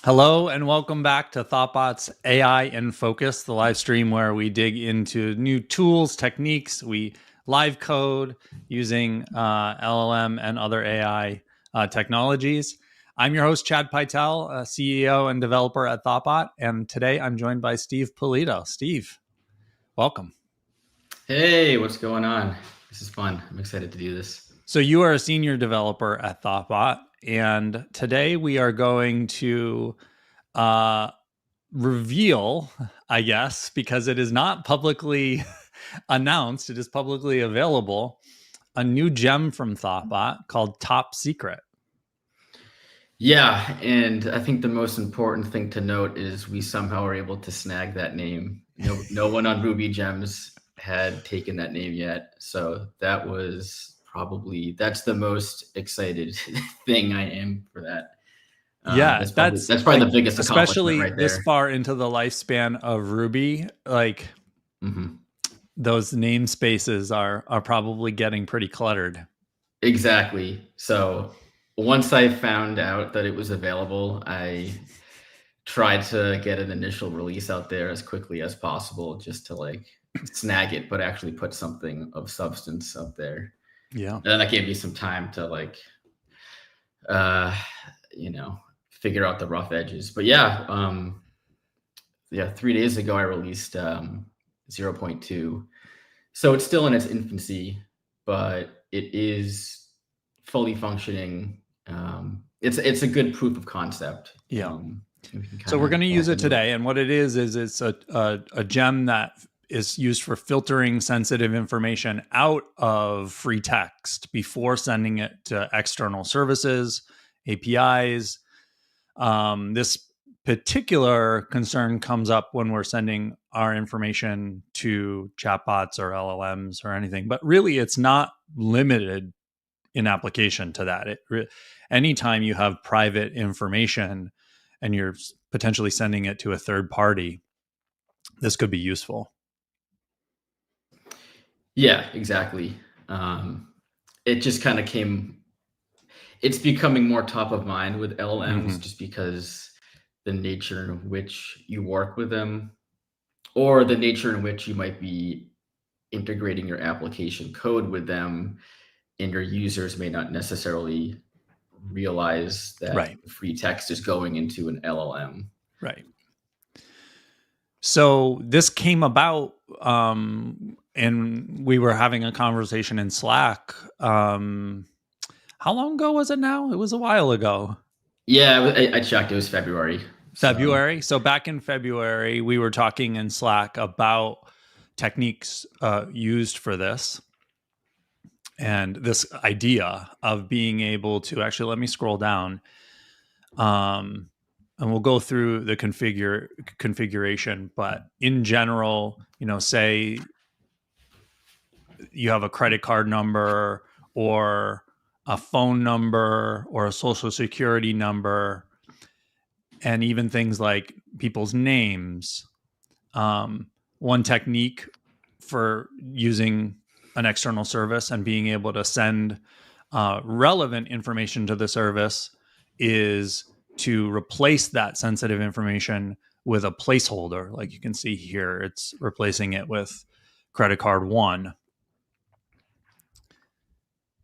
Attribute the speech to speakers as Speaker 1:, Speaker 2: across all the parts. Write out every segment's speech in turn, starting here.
Speaker 1: Hello and welcome back to thoughtbot's AI in Focus, the live stream where we dig into new tools, techniques, we live code using LLM and other AI technologies. I'm your host, Chad Pytel, CEO and developer at thoughtbot, and today I'm joined by Steve Polito. Steve, welcome.
Speaker 2: Hey, what's going on? This is fun. I'm excited to do this.
Speaker 1: So you are a senior developer at thoughtbot, and today we are going to reveal, I guess, because it is not publicly announced, it is publicly available, a new gem from thoughtbot called Top Secret.
Speaker 2: Yeah, and I think the most important thing to note is we somehow were able to snag that name. No one on Ruby Gems had taken that name yet. So that was that's the most excited thing I am for that.
Speaker 1: Yeah,
Speaker 2: that's probably the biggest accomplishment
Speaker 1: especially
Speaker 2: right there.
Speaker 1: This far into the lifespan of Ruby, like those namespaces are probably getting pretty cluttered.
Speaker 2: Exactly. So once I found out that it was available, I tried to get an initial release out there as quickly as possible, just to like snag it, but actually put something of substance up there.
Speaker 1: Yeah.
Speaker 2: And then that gave me some time to like, figure out the rough edges. But yeah, 3 days ago I released 0.2. So it's still in its infancy, but it is fully functioning. It's a good proof of concept.
Speaker 1: Yeah. So we're going to use it today. And what it is it's a gem that is used for filtering sensitive information out of free text before sending it to external services, APIs. This particular concern comes up when we're sending our information to chatbots or LLMs or anything, but really it's not limited in application to that. Anytime you have private information and you're potentially sending it to a third party, this could be useful.
Speaker 2: Yeah, exactly. It just kind of it's becoming more top of mind with LLMs just because the nature in which you work with them, or the nature in which you might be integrating your application code with them, and your users may not necessarily realize that free text is going into an LLM.
Speaker 1: Right. So this came about, and we were having a conversation in Slack. I How long ago was it now? It was a while ago.
Speaker 2: Yeah, I checked. It was February.
Speaker 1: February. So back in February, we were talking in Slack about techniques used for this, and this idea of being able to actually, let me scroll down, and we'll go through the configuration. But in general, say you have a credit card number or a phone number or a social security number, and even things like people's names. One technique for using an external service and being able to send relevant information to the service is to replace that sensitive information with a placeholder. Like you can see here, it's replacing it with credit card 1.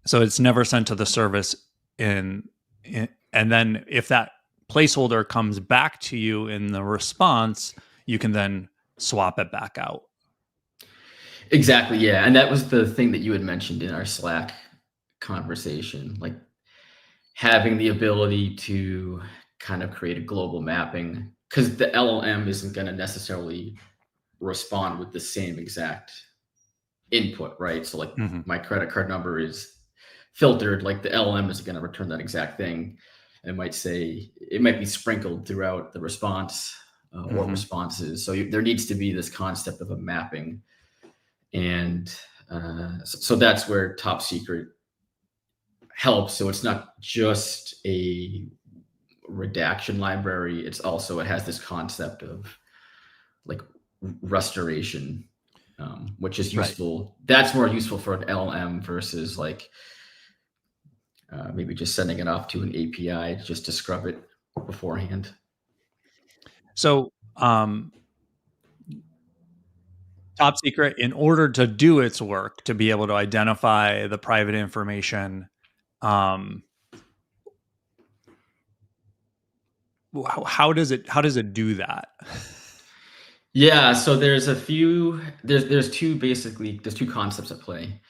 Speaker 1: So it's never sent to the service and then if that placeholder comes back to you in the response, you can then swap it back out.
Speaker 2: Exactly, yeah. And that was the thing that you had mentioned in our Slack conversation, like having the ability to kind of create a global mapping, because the LLM isn't going to necessarily respond with the same exact input, right? So like my credit card number is filtered, like the LLM is going to return that exact thing. And it might be sprinkled throughout the response or responses. So there needs to be this concept of a mapping. And so that's where Top Secret helps. So it's not just a redaction library. It has this concept of like restoration, which is useful. Right. That's more useful for an LLM versus like maybe just sending it off to an API just to scrub it beforehand.
Speaker 1: So Top Secret, in order to do its work, to be able to identify the private information, how does it do that?
Speaker 2: Yeah, so there's two concepts at play.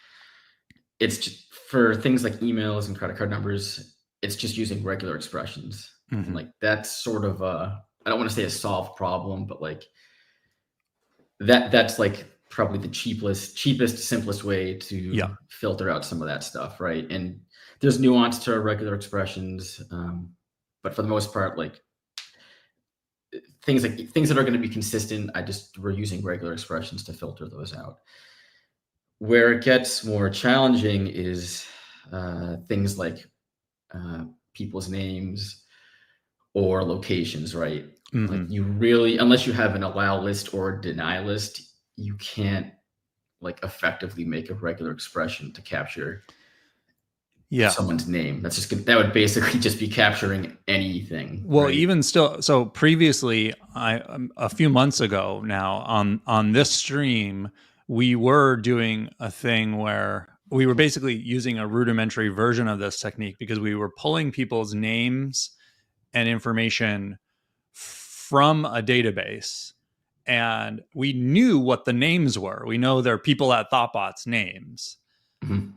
Speaker 2: It's just, for things like emails and credit card numbers, it's just using regular expressions. And like that's sort of I don't want to say a solved problem, but like that's like probably the cheapest, simplest way to filter out some of that stuff, right? And there's nuance to our regular expressions, but for the most part, like things that are going to be consistent, we're using regular expressions to filter those out. Where it gets more challenging is things like people's names or locations, right? Like you really, unless you have an allow list or a deny list, you can't like effectively make a regular expression to capture someone's name. That would basically just be capturing anything.
Speaker 1: Well,
Speaker 2: right?
Speaker 1: Even still, so previously, a few months ago now on this stream, we were doing a thing where we were basically using a rudimentary version of this technique because we were pulling people's names and information from a database, and we knew what the names were. We know they're people at thoughtbot's names,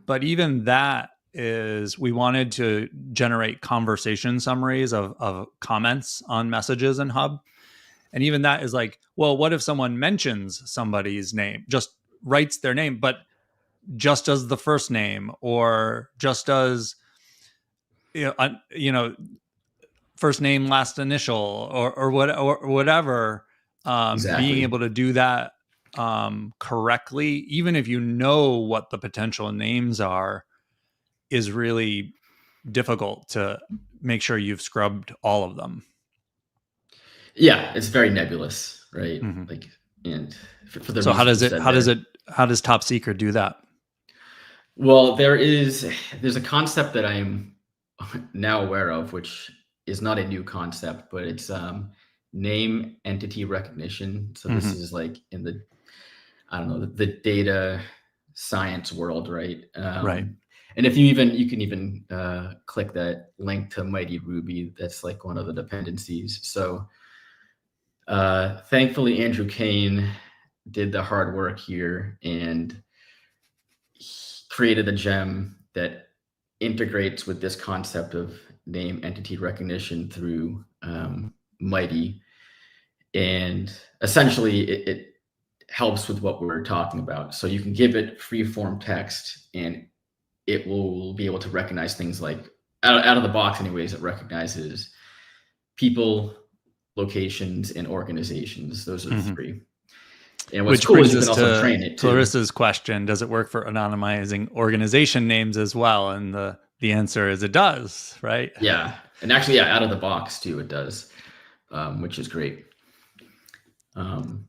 Speaker 1: but even that is, we wanted to generate conversation summaries of comments on messages in Hub. And even that is like, well, what if someone mentions somebody's name, just writes their name, but just does the first name, or just does, first name, last initial, or whatever. Exactly. Being able to do that correctly, even if you know what the potential names are, is really difficult to make sure you've scrubbed all of them.
Speaker 2: Yeah, it's very nebulous, right? Like, and for the
Speaker 1: so how does Top Secret do that?
Speaker 2: Well, there's a concept that I'm now aware of, which is not a new concept, but it's name entity recognition. So this is like in the, I don't know, the data science world, right?
Speaker 1: Right.
Speaker 2: And if you can even click that link to Mighty Ruby, that's like one of the dependencies. So thankfully, Andrew Kane did the hard work here and he created a gem that integrates with this concept of name entity recognition through Mighty. And essentially, it helps with what we're talking about. So you can give it free form text, and it will be able to recognize things like, out of the box anyways, it recognizes people, locations, and organizations. Those are the three. And what's cool is you can also train it too.
Speaker 1: Clarissa's question, does it work for anonymizing organization names as well? And the answer is it does, right?
Speaker 2: Yeah. And actually, yeah, out of the box too, it does, which is great. And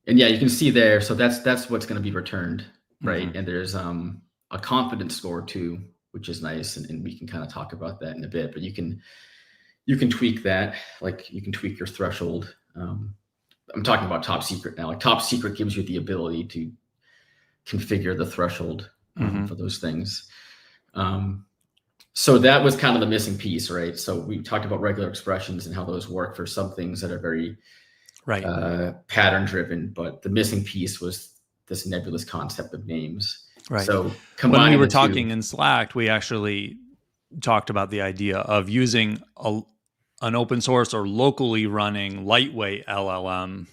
Speaker 2: yeah, you can see there. So that's what's going to be returned, right? And there's a confidence score too, which is nice. And we can kind of talk about that in a bit, but you can tweak that. Like you can tweak your threshold. I'm talking about top secret now. Like top secret gives you the ability to configure the threshold for those things. So that was kind of the missing piece, right? So we talked about regular expressions and how those work for some things that are very pattern driven, but the missing piece was this nebulous concept of names.
Speaker 1: Right.
Speaker 2: So
Speaker 1: when we were talking in Slack, we actually talked about the idea of using an open source or locally running lightweight LLM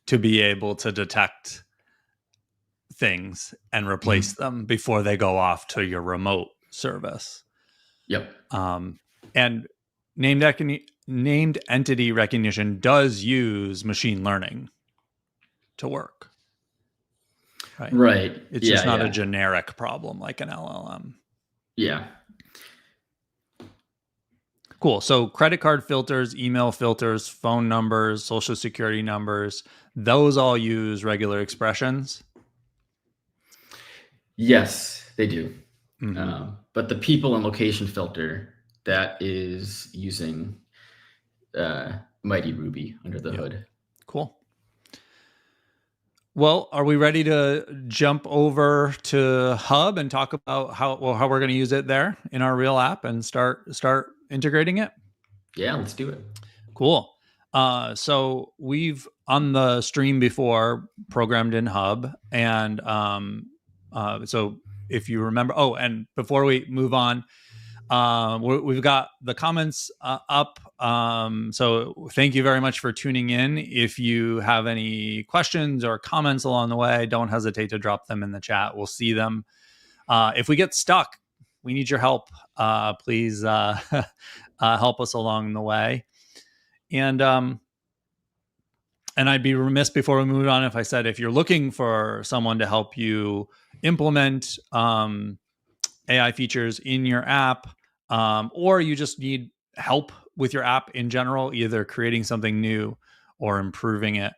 Speaker 1: to be able to detect things and replace them before they go off to your remote service.
Speaker 2: Yep.
Speaker 1: And named entity recognition does use machine learning to work.
Speaker 2: Right.
Speaker 1: It's just not a generic problem like an LLM.
Speaker 2: Yeah.
Speaker 1: Cool. So credit card filters, email filters, phone numbers, social security numbers, those all use regular expressions?
Speaker 2: Yes, they do. But the people and location filter, that is using Mighty Ruby under the hood.
Speaker 1: Cool. Well, are we ready to jump over to Hub and talk about how we're going to use it there in our real app and start integrating it?
Speaker 2: Yeah, let's do it.
Speaker 1: Cool. So we've on the stream before programmed in Hub, and so if you remember, and before we move on, we've got the comments up. So thank you very much for tuning in. If you have any questions or comments along the way, don't hesitate to drop them in the chat. We'll see them. If we get stuck, we need your help. Please help us along the way. And I'd be remiss before we move on if I said, if you're looking for someone to help you implement AI features in your app, or you just need help with your app in general, either creating something new or improving it,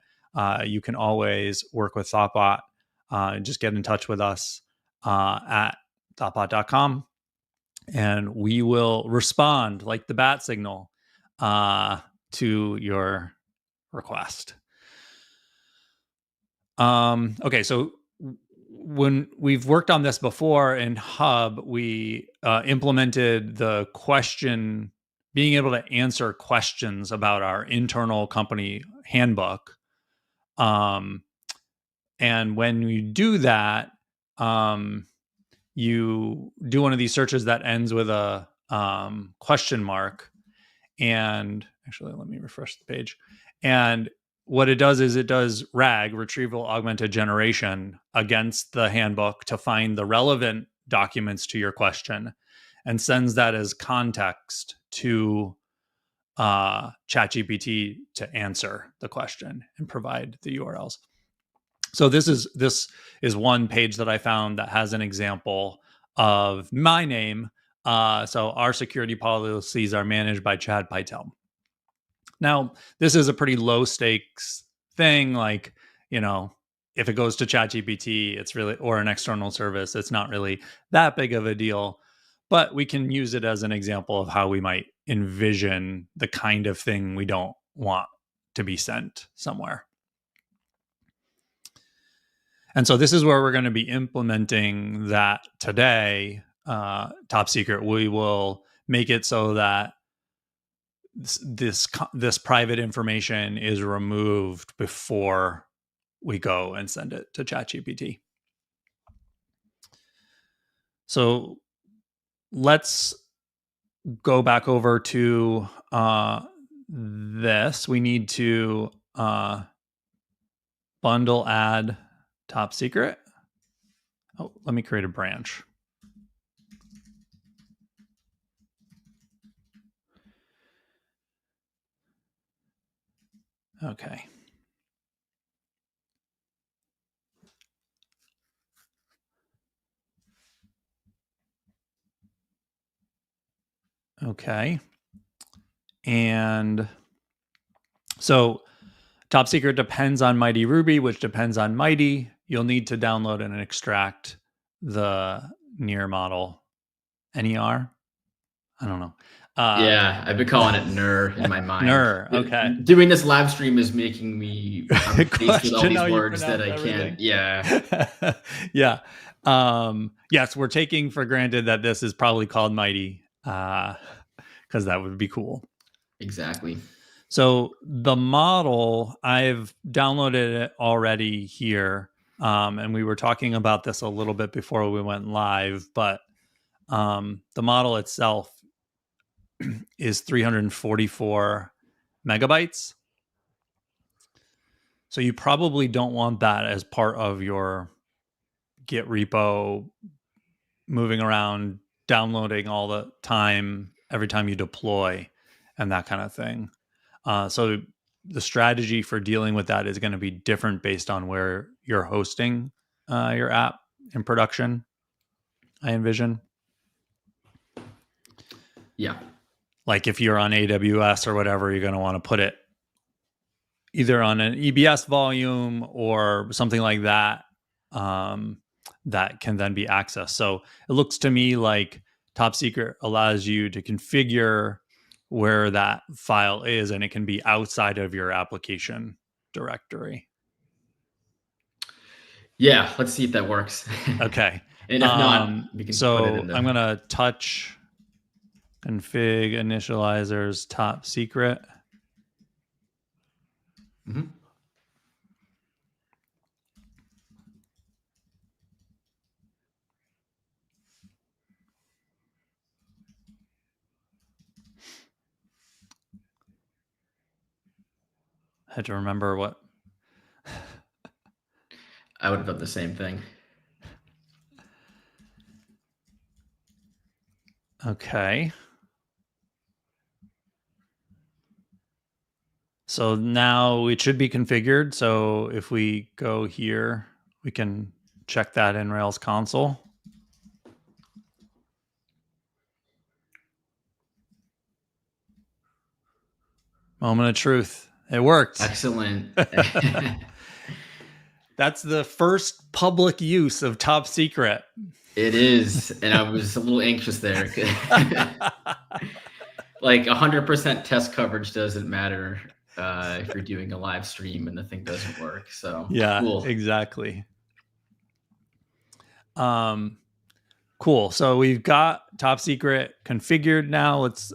Speaker 1: you can always work with thoughtbot. Just get in touch with us at thoughtbot.com, and we will respond like the bat signal to your request. Okay, so when we've worked on this before in Hub, we implemented the question, being able to answer questions about our internal company handbook. And when you do that, you do one of these searches that ends with a question mark. And actually, let me refresh the page. And what it does is it does RAG, retrieval augmented generation, against the handbook to find the relevant documents to your question and sends that as context to ChatGPT to answer the question and provide the URLs. So this is one page that I found that has an example of my name. So our security policies are managed by Chad Pytel. Now, this is a pretty low stakes thing. Like, if it goes to ChatGPT, it's really, or an external service, it's not really that big of a deal. But we can use it as an example of how we might envision the kind of thing we don't want to be sent somewhere. And so this is where we're going to be implementing that today. Top secret, we will make it so that this private information is removed before we go and send it to ChatGPT. So let's go back over to this. We need to bundle add top secret. Oh, let me create a branch. Okay. Okay. And so top secret depends on Mighty Ruby, which depends on Mighty. You'll need to download and extract the NER model. NER? I don't know.
Speaker 2: Yeah, I've been calling it NER in my mind.
Speaker 1: NER, okay.
Speaker 2: Doing this live stream is making me faced with all these
Speaker 1: how you
Speaker 2: words that I
Speaker 1: everything.
Speaker 2: can't. Yeah.
Speaker 1: Yeah. Yes, we're taking for granted that this is probably called Mighty, because that would be cool.
Speaker 2: Exactly.
Speaker 1: So the model, I've downloaded it already here. And we were talking about this a little bit before we went live, but the model itself is 344 megabytes. So you probably don't want that as part of your Git repo, moving around, downloading all the time, every time you deploy, and that kind of thing. So the strategy for dealing with that is going to be different based on where you're hosting your app in production, I envision.
Speaker 2: Yeah.
Speaker 1: Like if you're on AWS or whatever, you're going to want to put it either on an EBS volume or something like that, that can then be accessed. So it looks to me like Top Secret allows you to configure where that file is, and it can be outside of your application directory.
Speaker 2: Yeah, let's see if that works.
Speaker 1: Okay.
Speaker 2: And if not, we can put it in
Speaker 1: I'm going to touch config initializers Top Secret.
Speaker 2: Mm-hmm.
Speaker 1: I had to remember what.
Speaker 2: I would have done the same thing.
Speaker 1: Okay. So now it should be configured. So if we go here, we can check that in Rails console. Moment of truth. It worked.
Speaker 2: Excellent.
Speaker 1: That's the first public use of Top Secret.
Speaker 2: It is. And I was a little anxious there. Like 100% test coverage doesn't matter if you're doing a live stream and the thing doesn't work. So
Speaker 1: yeah,
Speaker 2: cool.
Speaker 1: Exactly. Cool. So we've got Top Secret configured now. Let's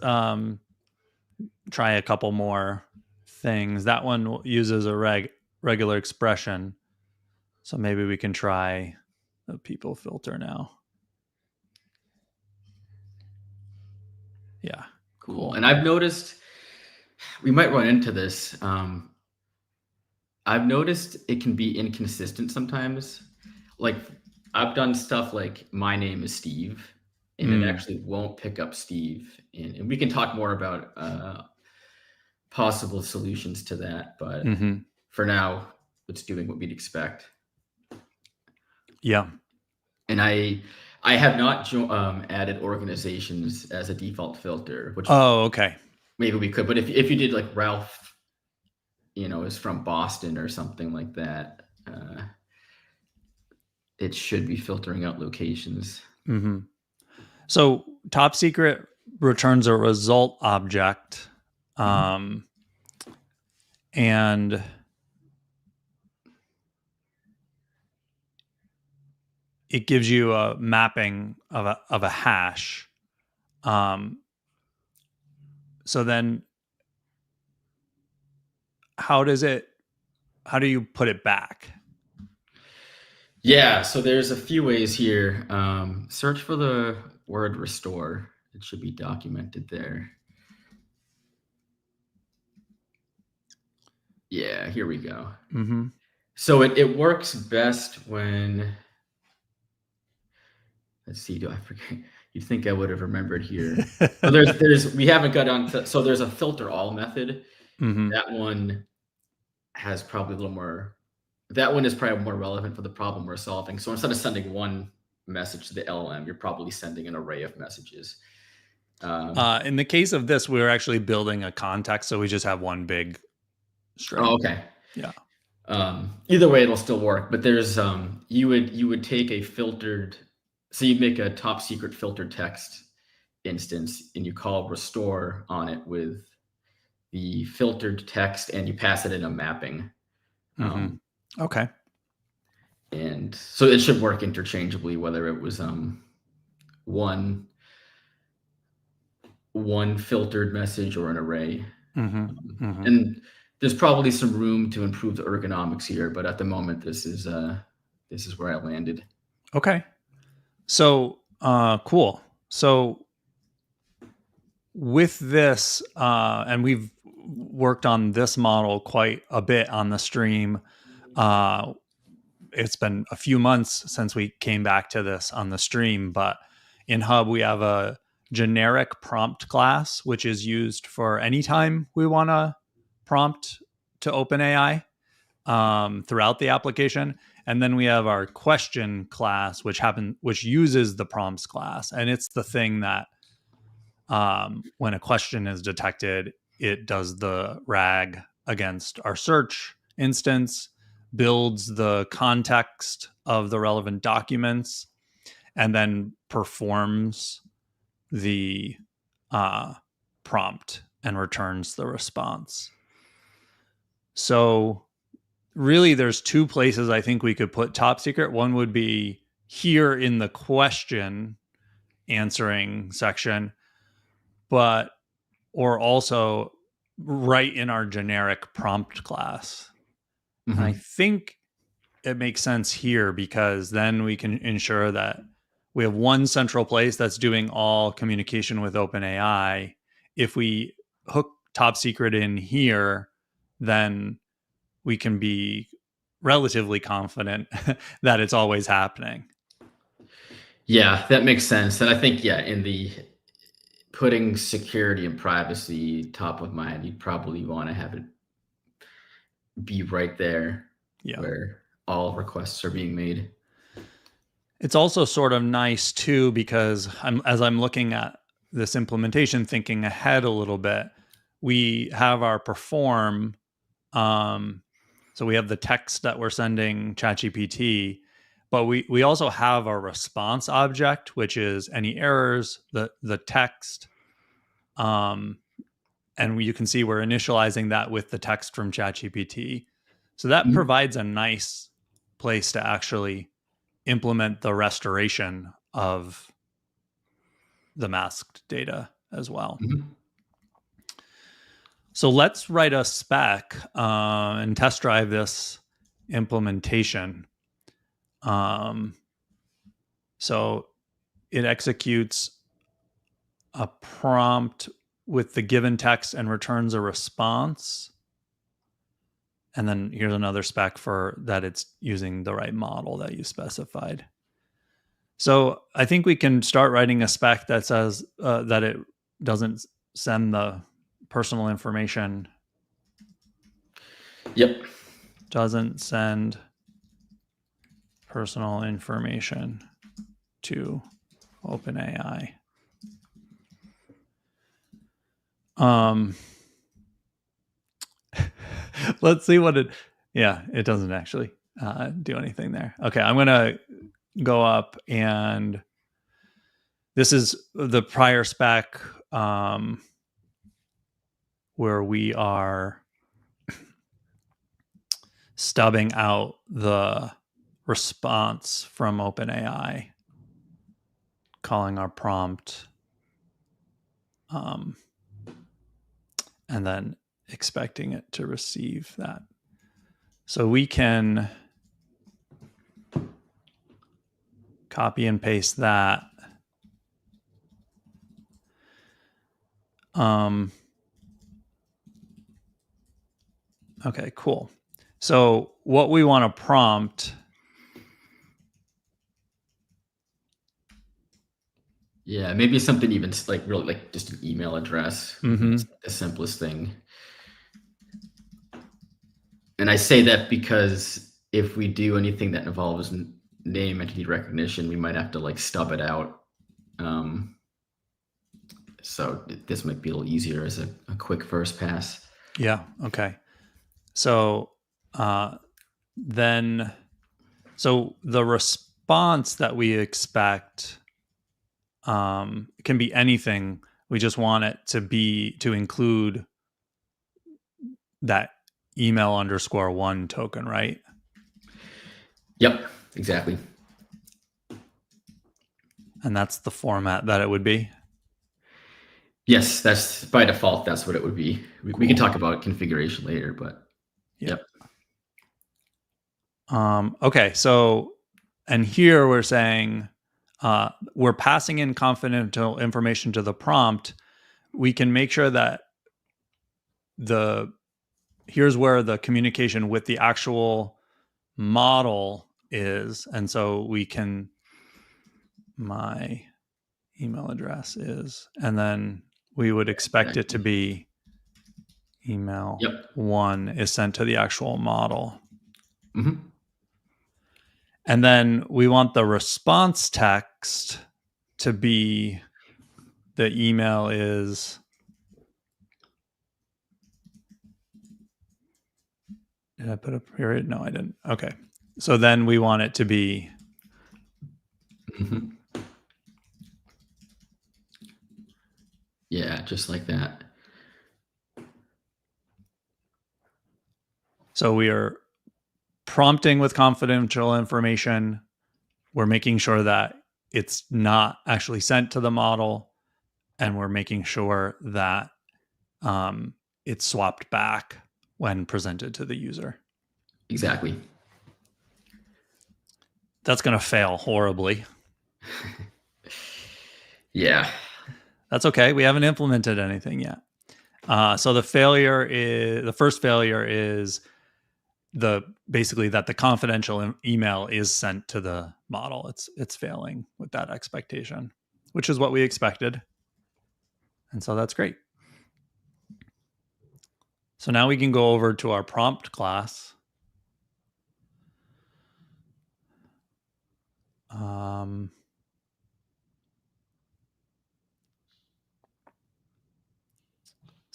Speaker 1: try a couple more things. That one uses a regular expression. So maybe we can try the people filter now. Yeah.
Speaker 2: Cool. And I've noticed we might run into this. I've noticed it can be inconsistent sometimes. Like I've done stuff like my name is Steve, and it actually won't pick up Steve. And we can talk more about possible solutions to that. But for now, it's doing what we'd expect.
Speaker 1: Yeah.
Speaker 2: And I have not added organizations as a default filter. Which
Speaker 1: okay.
Speaker 2: Maybe we could. But if you did like Ralph, is from Boston or something like that, it should be filtering out locations.
Speaker 1: So Top Secret returns a result object, and it gives you a mapping of a hash. So then how do you put it back?
Speaker 2: Yeah, so there's a few ways here. Search for the word restore. It should be documented there. Yeah, here we go.
Speaker 1: Mm-hmm.
Speaker 2: So it works best when, let's see, do I forget? You'd think I would have remembered here. So we haven't got on to, so there's a filter all method.
Speaker 1: Mm-hmm.
Speaker 2: That one has probably a little more, that one is probably more relevant for the problem we're solving. So instead of sending one message to the LM, you're probably sending an array of messages.
Speaker 1: In the case of this, we're actually building a context, so we just have one big string.
Speaker 2: Oh, okay.
Speaker 1: Yeah.
Speaker 2: Either way, it'll still work. But there's you would take a filtered, so you'd make a top secret filtered text instance, and you call restore on it with the filtered text, and you pass it in a mapping.
Speaker 1: Okay.
Speaker 2: And so it should work interchangeably, whether it was one filtered message or an array. And there's probably some room to improve the ergonomics here, but at the moment, this is where I landed.
Speaker 1: Okay. So cool. So with this, and we've worked on this model quite a bit on the stream. It's been a few months since we came back to this on the stream, but in Hub, we have a generic prompt class, which is used for any time we want to prompt to OpenAI throughout the application. And then we have our question class, which uses the prompts class. And it's the thing that when a question is detected, it does the RAG against our search instance, builds the context of the relevant documents, and then performs the prompt and returns the response. So really, there's two places I think we could put top secret. One would be here in the question answering section, or also right in our generic prompt class. And I think it makes sense here because then we can ensure that we have one central place that's doing all communication with OpenAI. If we hook top secret in here, then we can be relatively confident that it's always happening.
Speaker 2: Yeah, that makes sense. And I think, in the putting security and privacy top of mind, you'd probably want to have it be right there where all requests are being made.
Speaker 1: It's also sort of nice too, because as I'm looking at this implementation, thinking ahead a little bit, we have our perform. So we have the text that we're sending ChatGPT, but we also have a response object, which is any errors, the text. And you can see we're initializing that with the text from ChatGPT. So that provides a nice place to actually implement the restoration of the masked data as well. So let's write a spec and test drive this implementation. So it executes a prompt with the given text and returns a response. And then here's another spec for that it's using the right model that you specified. So I think we can start writing a spec that says that it doesn't send the personal information.
Speaker 2: Yep.
Speaker 1: Doesn't send personal information to OpenAI. Let's see what it doesn't actually do anything there. Okay, I'm going to go up, and this is the prior spec where we are stubbing out the response from OpenAI, calling our prompt, and then expecting it to receive that. So we can copy and paste that Okay, cool. So what we want to prompt.
Speaker 2: Yeah, maybe something even like really like just an email address. That's the simplest thing. And I say that because if we do anything that involves name entity recognition, we might have to like stub it out. So this might be a little easier as a quick first pass.
Speaker 1: Yeah. Okay. So then, so the response that we expect can be anything. We just want it to include that email _1 token, right?
Speaker 2: Yep, exactly.
Speaker 1: And that's the format that it would be.
Speaker 2: Yes, that's by default. That's what it would be. We can talk about configuration later, but yep.
Speaker 1: Okay, so and here we're saying we're passing in confidential information to the prompt. We can make sure that here's where the communication with the actual model is, and so we can my email address is, and then we would expect it to be email 1 is sent to the actual model. And then we want the response text to be the email is. Did I put a period? No, I didn't. Okay. So then we want it to be.
Speaker 2: Yeah, just like that.
Speaker 1: So we are prompting with confidential information. We're making sure that it's not actually sent to the model, and we're making sure that it's swapped back when presented to the user.
Speaker 2: Exactly.
Speaker 1: That's going to fail horribly.
Speaker 2: Yeah.
Speaker 1: That's okay. We haven't implemented anything yet. So the first failure is basically that the confidential email is sent to the model. It's failing with that expectation, which is what we expected. And so that's great. So now we can go over to our prompt class.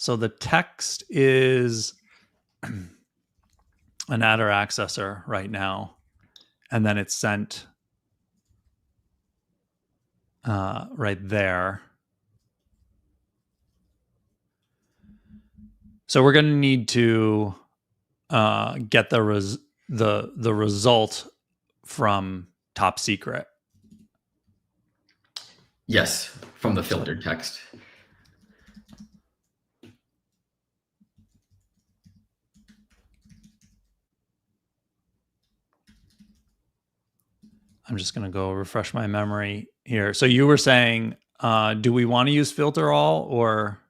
Speaker 1: So the text is an adder accessor right now, and then it's sent right there. So we're going to need to get the result from top secret.
Speaker 2: Yes, from the filtered text.
Speaker 1: I'm just going to go refresh my memory here. So you were saying, do we want to use filter all or?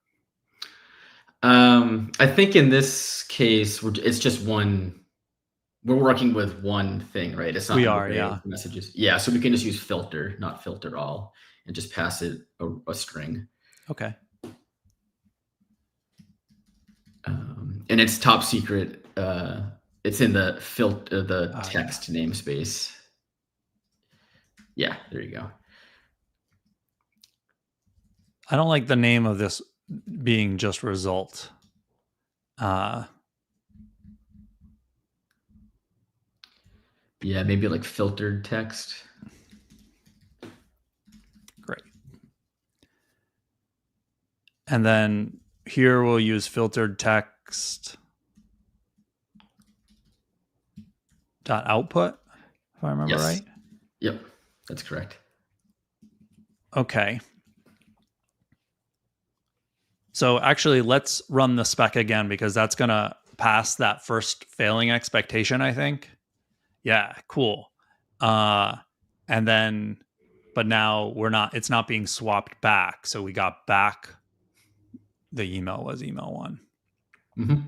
Speaker 2: I think in this case, it's just one. We're working with one thing, right? It's not
Speaker 1: yeah.
Speaker 2: messages. Yeah, so we can just use filter, not filter all, and just pass it a string.
Speaker 1: Okay.
Speaker 2: And it's top secret. It's in the text namespace. Yeah, there you go.
Speaker 1: I don't like the name of this being just result.
Speaker 2: Yeah, maybe like filtered text.
Speaker 1: Great. And then here we'll use filtered text dot output, if I remember right.
Speaker 2: Yep, that's correct.
Speaker 1: Okay. So actually, let's run the spec again because that's going to pass that first failing expectation, I think. Yeah, cool. And then, but now it's not being swapped back. So we got back the email was email 1.
Speaker 2: Mm-hmm.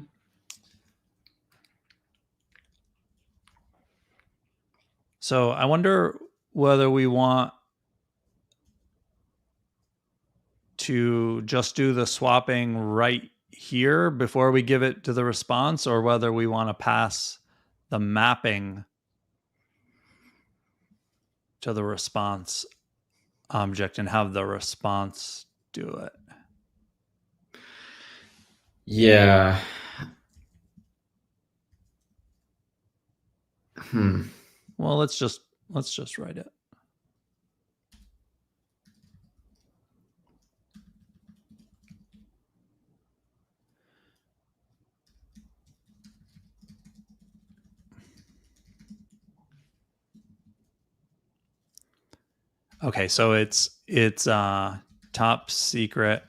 Speaker 1: So I wonder whether we want to just do the swapping right here before we give it to the response, or whether we want to pass the mapping to the response object and have the response do it.
Speaker 2: Yeah.
Speaker 1: Well, let's just write it. Okay, so it's top secret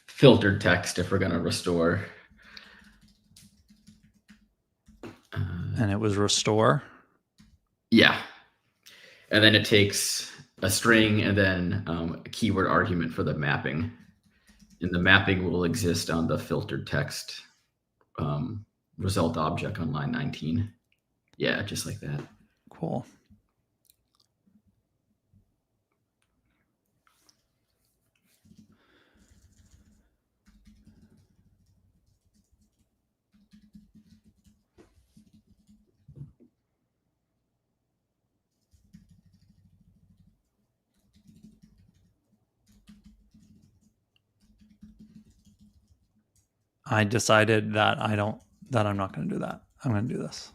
Speaker 2: filtered text if we're going to restore.
Speaker 1: And it was restore.
Speaker 2: Yeah. And then it takes a string and then a keyword argument for the mapping. And the mapping will exist on the filtered text result object on line 19. Yeah, just like that.
Speaker 1: Cool. I decided that I'm not going to do that. I'm going to do this.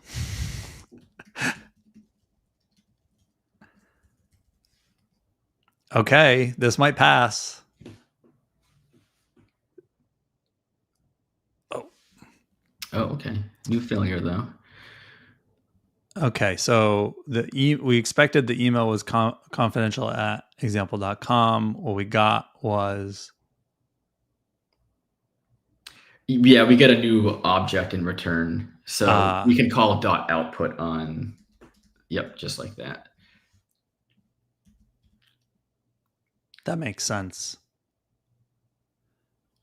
Speaker 1: Okay, this might pass.
Speaker 2: Oh, okay. New failure though.
Speaker 1: Okay, so we expected the email was confidential at example.com. What we got was...
Speaker 2: Yeah, we get a new object in return. So we can call dot output on, yep, just like that.
Speaker 1: That makes sense.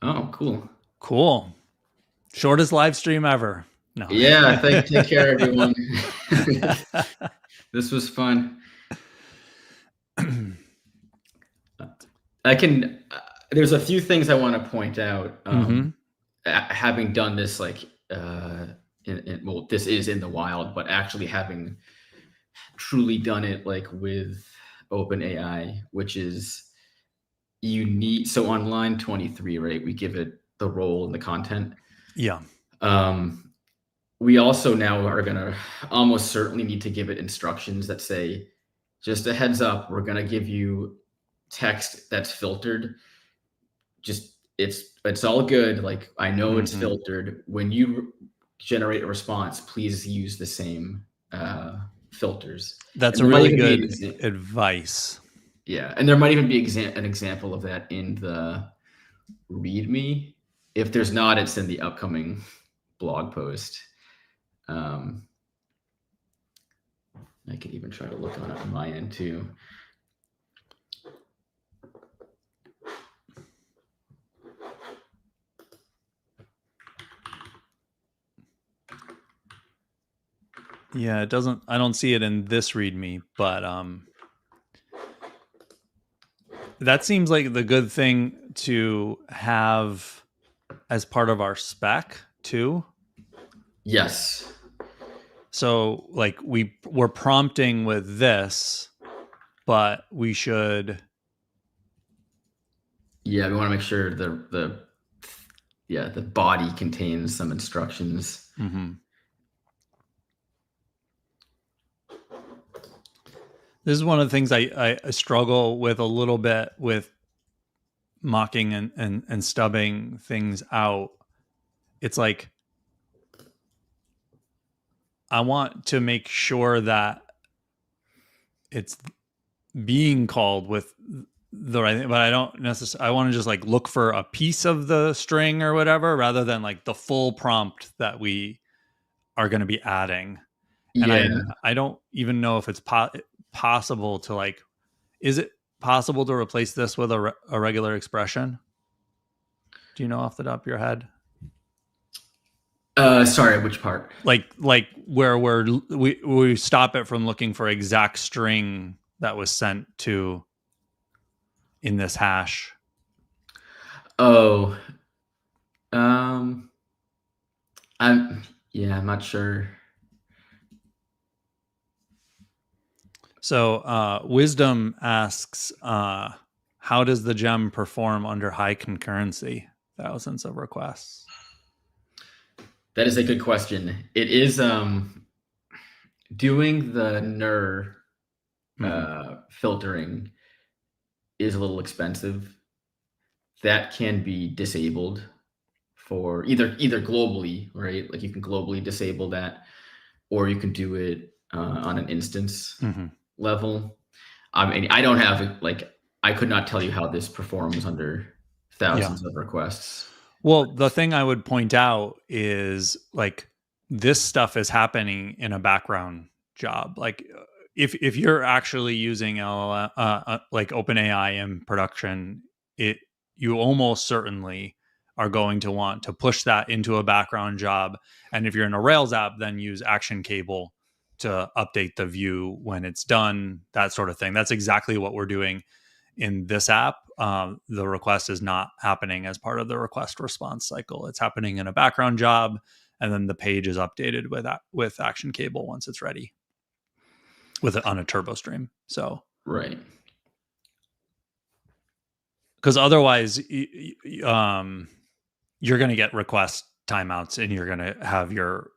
Speaker 2: Oh, cool.
Speaker 1: Cool. Shortest live stream ever. No.
Speaker 2: Yeah, take care, everyone. This was fun. There's a few things I want to point out. Having done this, like, well, this is in the wild, but actually having truly done it, like with OpenAI, which is unique. So on line 23, right, we give it the role and the content.
Speaker 1: Yeah.
Speaker 2: We also now are going to almost certainly need to give it instructions that say, just a heads up, we're going to give you text that's filtered. Just it's all good. Like, I know it's filtered. When you generate a response, please use the same filters.
Speaker 1: That's a really good advice.
Speaker 2: Yeah, and there might even be an example of that in the README. If there's not, it's in the upcoming blog post. I could even try to look on it on my end too.
Speaker 1: Yeah, it doesn't. I don't see it in this README, but that seems like the good thing to have as part of our spec too.
Speaker 2: Yes.
Speaker 1: So, like, we're prompting with this, but we should.
Speaker 2: Yeah, we want to make sure the body contains some instructions.
Speaker 1: This is one of the things I struggle with a little bit with mocking and stubbing things out. It's like, I want to make sure that it's being called with the right thing, but I don't necessarily. I want to just like look for a piece of the string or whatever, rather than like the full prompt that we are going to be adding. And I don't even know if it's possible to, like, is it possible to replace this with a regular expression? Do you know off the top of your head?
Speaker 2: Sorry, which part?
Speaker 1: Like where we stop it from looking for exact string that was sent to in this hash.
Speaker 2: Oh, I'm not sure.
Speaker 1: So Wisdom asks, how does the gem perform under high concurrency? Thousands of requests.
Speaker 2: That is a good question. It is doing the NER filtering is a little expensive. That can be disabled for either globally, right? Like you can globally disable that, or you can do it on an instance level. I mean, I don't have I could not tell you how this performs under thousands of requests.
Speaker 1: Well, the thing I would point out is like this stuff is happening in a background job. Like if you're actually using like OpenAI in production, you almost certainly are going to want to push that into a background job. And if you're in a Rails app, then use action cable to update the view when it's done, that sort of thing. That's exactly what we're doing in this app. The request is not happening as part of the request response cycle. It's happening in a background job, and then the page is updated with action cable once it's ready on a turbo stream. So
Speaker 2: right,
Speaker 1: because otherwise, you're going to get request timeouts, and you're going to have you're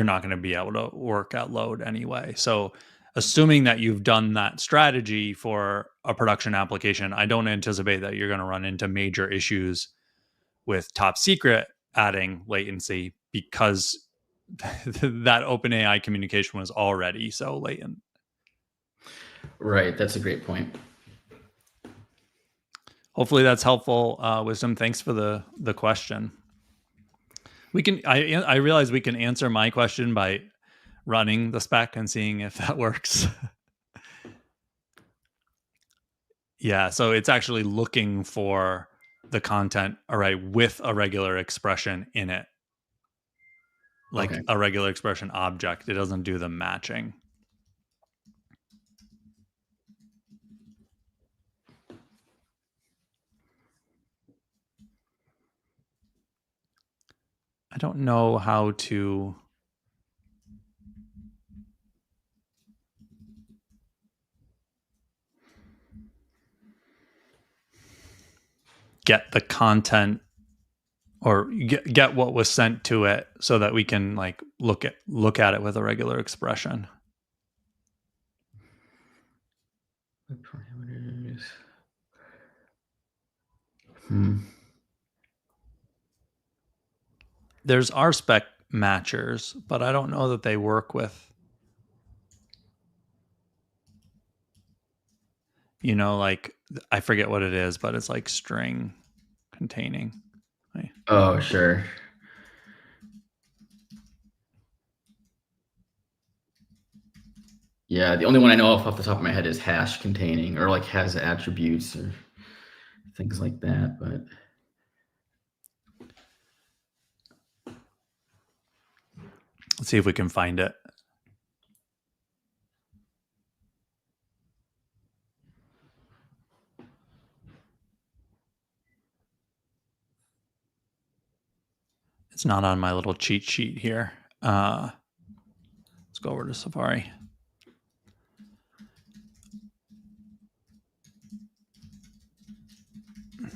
Speaker 1: not going to be able to work at load anyway. So assuming that you've done that strategy for a production application, I don't anticipate that you're going to run into major issues with Top Secret adding latency because that OpenAI communication was already so latent.
Speaker 2: Right. That's a great point.
Speaker 1: Hopefully that's helpful, Wisdom. Thanks for the question. I realize we can answer my question by running the spec and seeing if that works. Yeah, so it's actually looking for the content array with a regular expression in it. Like a regular expression object. It doesn't do the matching. I don't know how to get the content or get what was sent to it so that we can like look at it with a regular expression.
Speaker 2: Parameters.
Speaker 1: There's RSpec matchers, but I don't know that they work with, like I forget what it is, but it's like string containing. Right.
Speaker 2: Oh, sure. Yeah, the only one I know off the top of my head is hash containing, or like has attributes or things like that. But
Speaker 1: let's see if we can find it. It's not on my little cheat sheet here. Let's go over to Safari.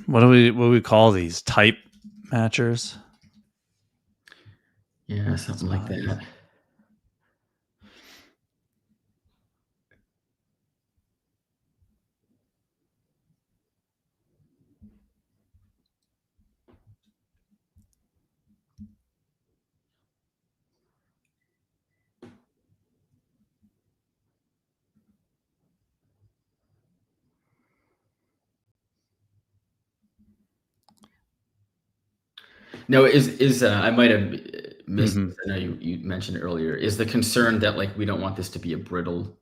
Speaker 1: What do we call these? Type matchers?
Speaker 2: Yeah, something like that. No, is I might have missed. I know you mentioned earlier. Is the concern that like we don't want this to be a brittle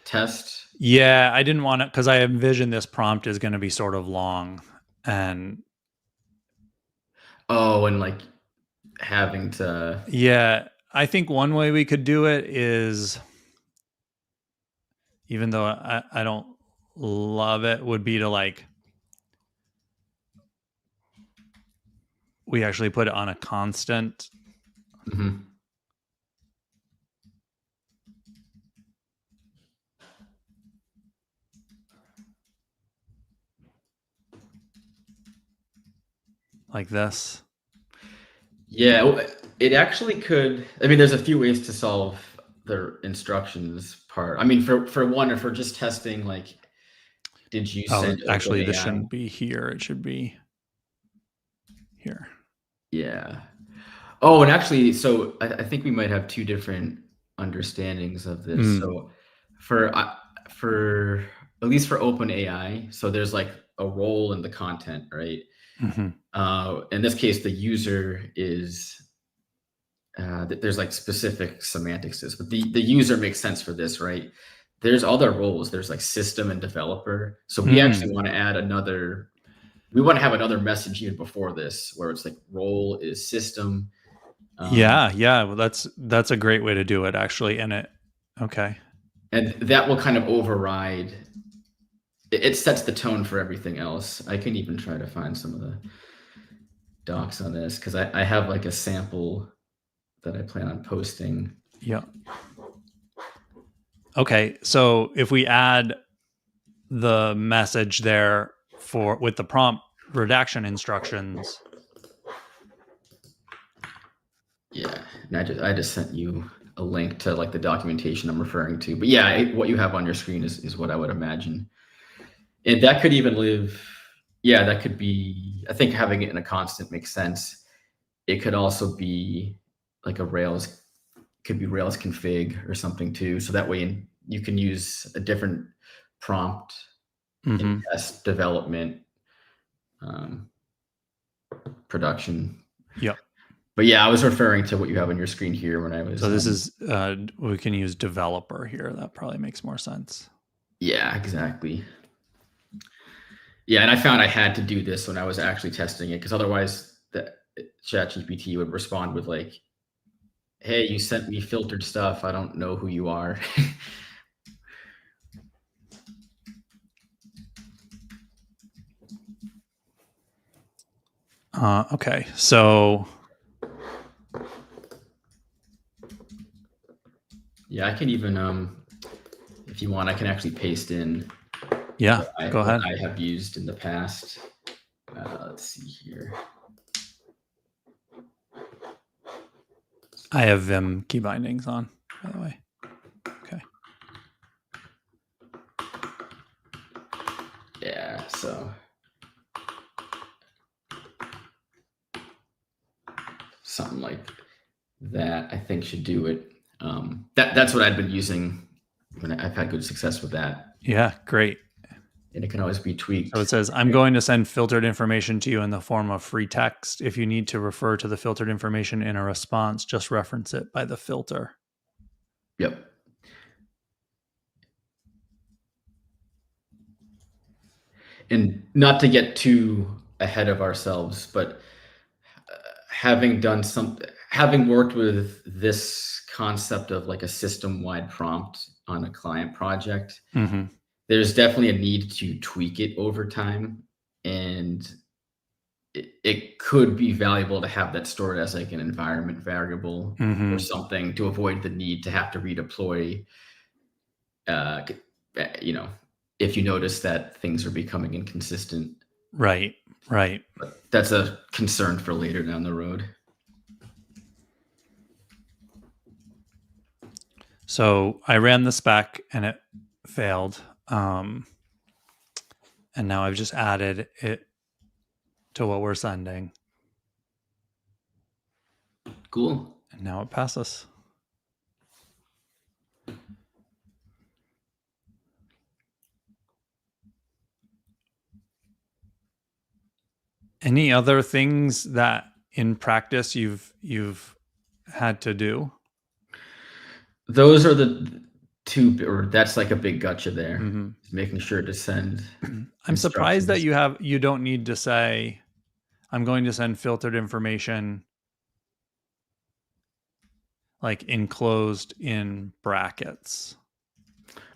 Speaker 2: test?
Speaker 1: Yeah, I didn't want to, because I envision this prompt is going to be sort of long, and
Speaker 2: and like having to.
Speaker 1: yeah, I think one way we could do it is, even though I don't love it, would be to like, we actually put it on a constant.
Speaker 2: Mhm.
Speaker 1: Like this.
Speaker 2: Yeah, it actually could. I mean, there's a few ways to solve the instructions part. I mean, for one, if we're just testing, like, did you
Speaker 1: Oh,
Speaker 2: send
Speaker 1: actually, this
Speaker 2: OpenAI?
Speaker 1: shouldn't be here. It should be here.
Speaker 2: Yeah. Oh, and actually, so I think we might have two different understandings of this. So for at least for OpenAI, so there's like a role in the content, right?
Speaker 1: Mm-hmm.
Speaker 2: In this case, the user is there's like specific semantics to this, but the user makes sense for this, right? There's other roles. There's like system and developer. So we actually want to add another. We want to have another message even before this, where it's like role is system.
Speaker 1: Yeah. Well, that's a great way to do it, actually. And okay.
Speaker 2: And that will kind of override. It sets the tone for everything else. I can even try to find some of the docs on this because I have like a sample that I plan on posting.
Speaker 1: Yeah. Okay. So if we add the message there with the prompt redaction instructions.
Speaker 2: Yeah, and I just sent you a link to like the documentation I'm referring to. But yeah, what you have on your screen is what I would imagine. And that could even live. Yeah, that could be. I think having it in a constant makes sense. It could also be like a Rails, could be Rails config or something too. So that way you can use a different prompt in test development, production.
Speaker 1: Yep.
Speaker 2: But yeah, I was referring to what you have on your screen here when I was.
Speaker 1: So this is, we can use developer here. That probably makes more sense.
Speaker 2: Yeah, exactly. Yeah, and I found I had to do this when I was actually testing it because otherwise the ChatGPT would respond with like, "Hey, you sent me filtered stuff. I don't know who you are."
Speaker 1: Okay, so
Speaker 2: yeah, I can even if you want, I can actually paste in.
Speaker 1: Yeah, go ahead.
Speaker 2: What I have used in the past. Let's see here.
Speaker 1: I have Vim key bindings on, by the way. Okay.
Speaker 2: Yeah, so something like that I think should do it. That's what I've been using when I've had good success with that.
Speaker 1: Yeah, great.
Speaker 2: And it can always be tweaked.
Speaker 1: So it says, I'm going to send filtered information to you in the form of free text. If you need to refer to the filtered information in a response, just reference it by the filter.
Speaker 2: Yep. And not to get too ahead of ourselves, but having worked with this concept of like a system-wide prompt on a client project, there's definitely a need to tweak it over time. And it could be valuable to have that stored as like an environment variable or something to avoid the need to have to redeploy, if you notice that things are becoming inconsistent.
Speaker 1: Right.
Speaker 2: But that's a concern for later down the road.
Speaker 1: So I ran the spec and it failed. And now I've just added it to what we're sending.
Speaker 2: Cool.
Speaker 1: And now it passes. Any other things that in practice you've had to do?
Speaker 2: Those are the that's like a big gotcha there.
Speaker 1: Mm-hmm.
Speaker 2: Making sure to send
Speaker 1: I'm surprised that
Speaker 2: instructions.
Speaker 1: you don't need to say, I'm going to send filtered information like enclosed in brackets.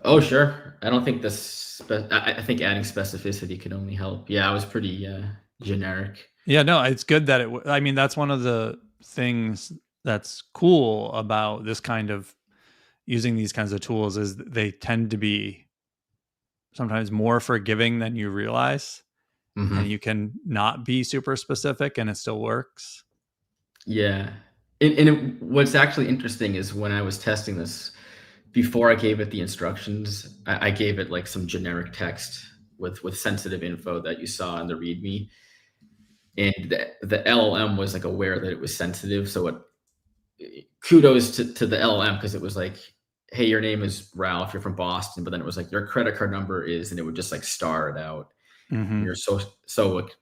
Speaker 2: Oh, sure. I don't think I think adding specificity could only help. Yeah, I was pretty generic.
Speaker 1: Yeah, no, it's good that I mean, that's one of the things that's cool about this kind of using these kinds of tools is they tend to be sometimes more forgiving than you realize, and
Speaker 2: Hmm.
Speaker 1: you can not be super specific and it still works.
Speaker 2: Yeah. What's actually interesting is when I was testing this, before I gave it the instructions, I gave it like some generic text with sensitive info that you saw in the README, and the LLM was like aware that it was sensitive. So kudos to the LLM, because it was like, "Hey, your name is Ralph. You're from Boston," but then it was like, "Your credit card number is," and it would just like star it out. And
Speaker 1: Mm-hmm.
Speaker 2: you're so like,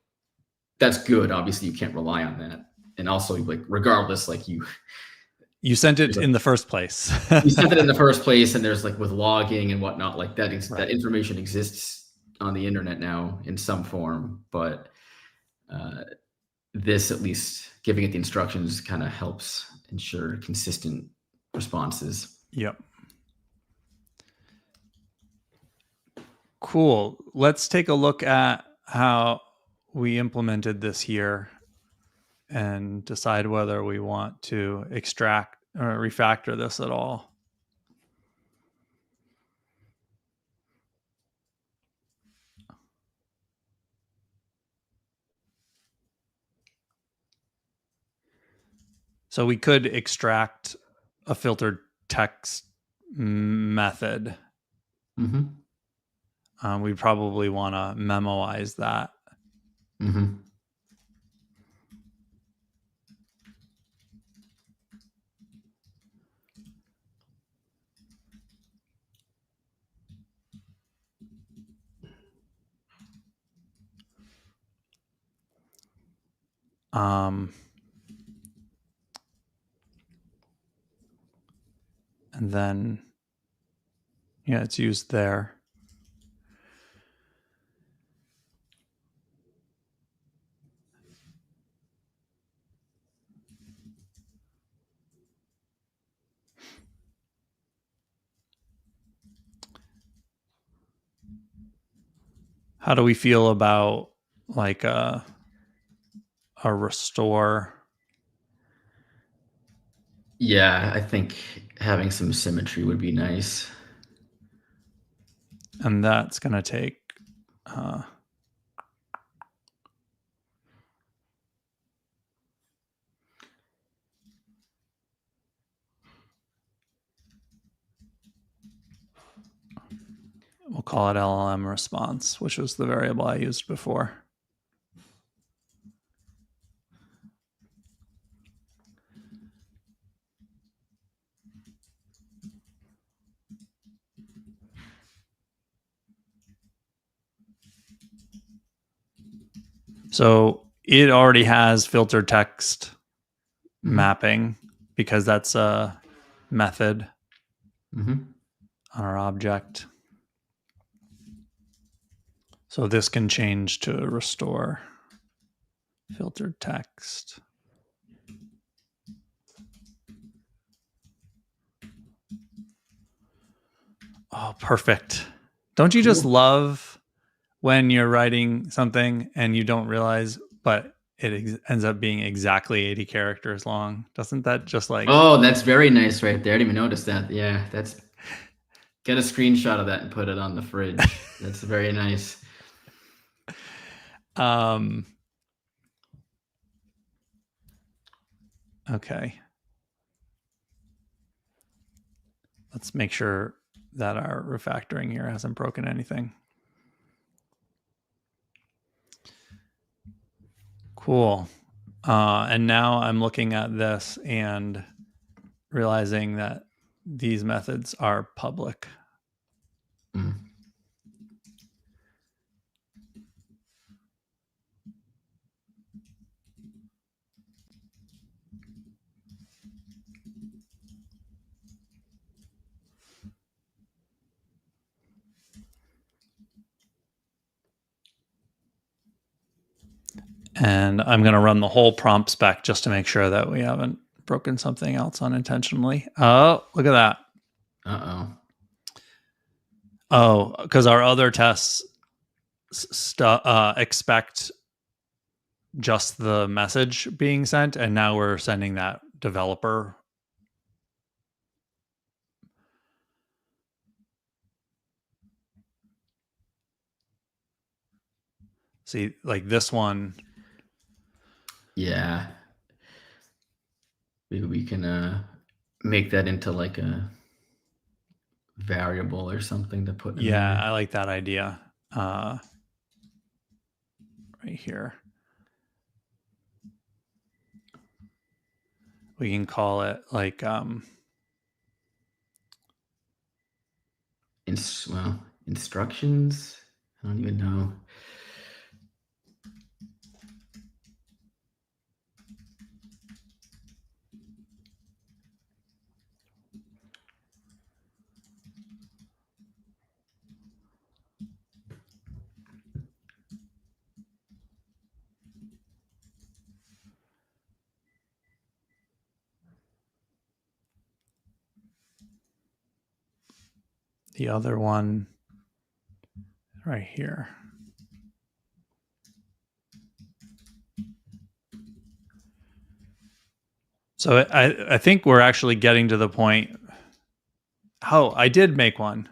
Speaker 2: that's good. Obviously, you can't rely on that. And also, like, regardless, like
Speaker 1: You sent it
Speaker 2: there's
Speaker 1: in the first place.
Speaker 2: you sent it in the first place, and there's like with logging and whatnot, like that
Speaker 1: Right.
Speaker 2: information exists on the internet now in some form, but uh, this, at least giving it the instructions, kind of helps ensure consistent responses.
Speaker 1: Yep. Cool. Let's take a look at how we implemented this here and decide whether we want to extract or refactor this at all. So we could extract a filtered text method.
Speaker 2: Mm-hmm.
Speaker 1: We probably want to memoize that.
Speaker 2: Mm-hmm.
Speaker 1: And then, yeah, it's used there. How do we feel about like a restore?
Speaker 2: Yeah, I think having some symmetry would be nice.
Speaker 1: And that's going to take we'll call it LLM response, which was the variable I used before. So it already has filtered text mapping because that's a method
Speaker 2: Mm-hmm.
Speaker 1: on our object. So this can change to restore filtered text. Oh, perfect. Don't you just
Speaker 2: Cool.
Speaker 1: love when you're writing something and you don't realize, but it ends up being exactly 80 characters long? Doesn't that just like...
Speaker 2: Oh, that's very nice right there. I didn't even notice that. Yeah, that's get a screenshot of that and put it on the fridge. That's very nice.
Speaker 1: Okay. Let's make sure that our refactoring here hasn't broken anything. Cool. And now I'm looking at this and realizing that these methods are public.
Speaker 2: Mm.
Speaker 1: And I'm going to run the whole prompt spec just to make sure that we haven't broken something else unintentionally. Oh, look at that.
Speaker 2: Uh-oh.
Speaker 1: Oh, because our other tests expect just the message being sent, and now we're sending that developer. See, like this one.
Speaker 2: Yeah. Maybe we can make that into like a variable or something to put in
Speaker 1: Yeah,
Speaker 2: there.
Speaker 1: I like that idea. Right here. We can call it like
Speaker 2: Instructions. I don't even know.
Speaker 1: the other one right here. So I think we're actually getting to the point. Oh, I did make one.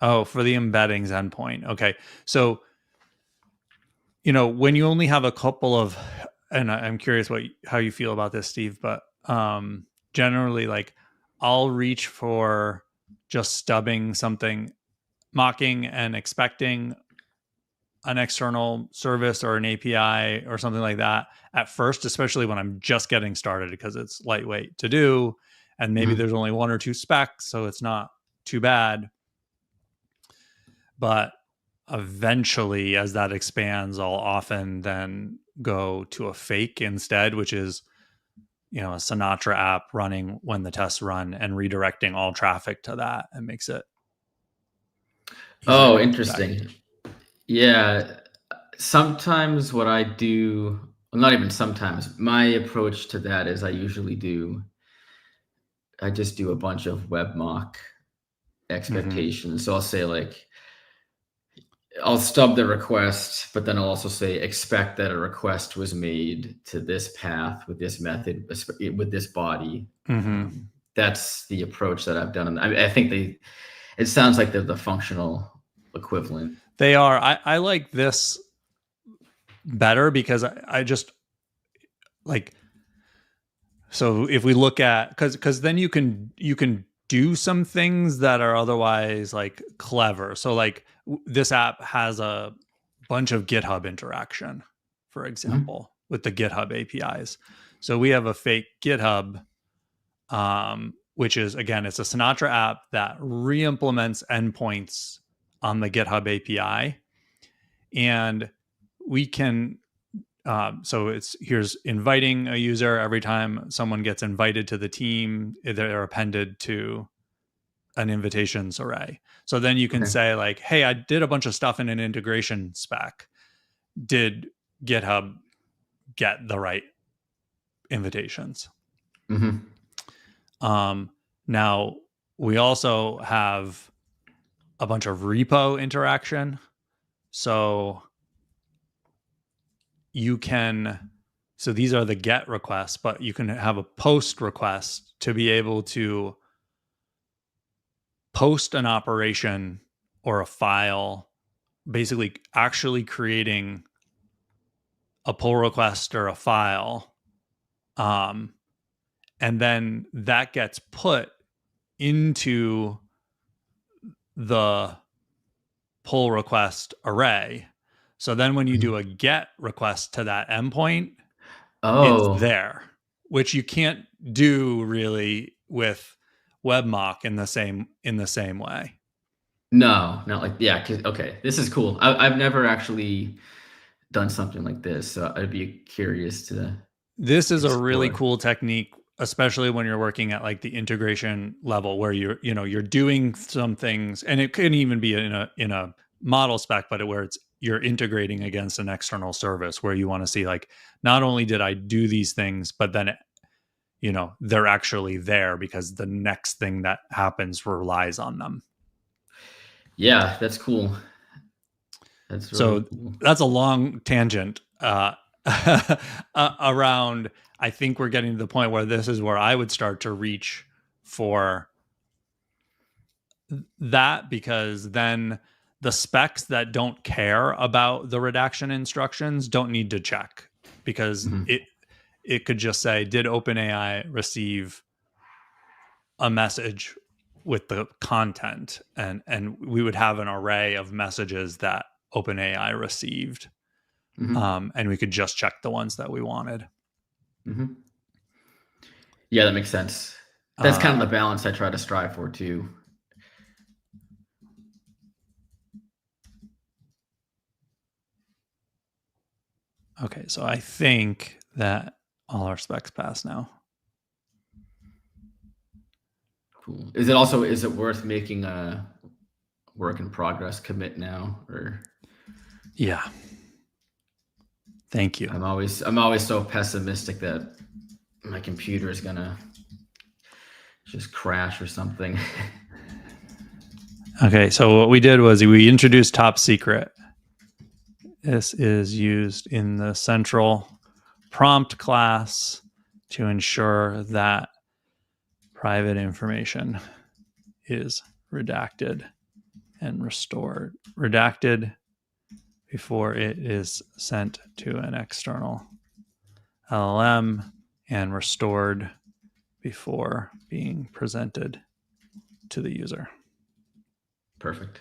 Speaker 1: Oh, for the embeddings endpoint. Okay. So, when you only have a couple of, and I'm curious how you feel about this, Steve, but generally, like, I'll reach for just stubbing something, mocking and expecting an external service or an API or something like that at first, especially when I'm just getting started, because it's lightweight to do. And maybe there's only one or two specs, so it's not too bad. But eventually, as that expands, I'll often then go to a fake instead, which is, a Sinatra app running when the tests run and redirecting all traffic to that, and makes it easier
Speaker 2: Oh,
Speaker 1: to expect.
Speaker 2: interesting. Yeah. Sometimes what I do, well, not even sometimes, my approach to that is I just do a bunch of web mock expectations. So I'll say like, I'll stub the request, but then I'll also say expect that a request was made to this path with this method with this body. That's the approach that I've done. I think it sounds like they're the functional equivalent.
Speaker 1: They are. I like this better because I just like, so if we look at, because then you can do some things that are otherwise like clever. So like this app has a bunch of GitHub interaction, for example, with the GitHub APIs. So we have a fake GitHub, which is, again, it's a Sinatra app that re-implements endpoints on the GitHub API. And we can, so here's inviting a user. Every time someone gets invited to the team, they're appended to an invitations array. So then you can say like, hey, I did a bunch of stuff in an integration spec. Did GitHub get the right invitations? Now we also have a bunch of repo interaction. So these are the GET requests, but you can have a POST request to be able to post an operation or a file, basically actually creating a pull request or a file. And then that gets put into the pull request array. So then when you do a GET request to that endpoint, it's there, which you can't do really with WebMock in the same way.
Speaker 2: No, not like, yeah. Okay, this is cool. I've never actually done something like this, so I'd be curious to.
Speaker 1: This is a really cool technique, especially when you're working at like the integration level, where you're doing some things, and it could even be in a model spec, but where it's you're integrating against an external service where you want to see like, not only did I do these things, but then they're actually there because the next thing that happens relies on them.
Speaker 2: Yeah, that's cool. That's really cool.
Speaker 1: That's a long tangent around. I think we're getting to the point where this is where I would start to reach for that, because then the specs that don't care about the redaction instructions don't need to check, because it could just say, did OpenAI receive a message with the content, and we would have an array of messages that OpenAI received, and we could just check the ones that we wanted.
Speaker 2: Yeah, that makes sense. That's kind of the balance I try to strive for too.
Speaker 1: Okay, so I think that all our specs pass now.
Speaker 2: Cool. Is it worth making a work in progress commit now, or?
Speaker 1: Yeah. Thank you.
Speaker 2: I'm always so pessimistic that my computer is gonna just crash or something.
Speaker 1: Okay, so what we did was we introduced top secret. This is used in the central prompt class to ensure that private information is redacted and restored. Redacted before it is sent to an external LLM, and restored before being presented to the user.
Speaker 2: Perfect.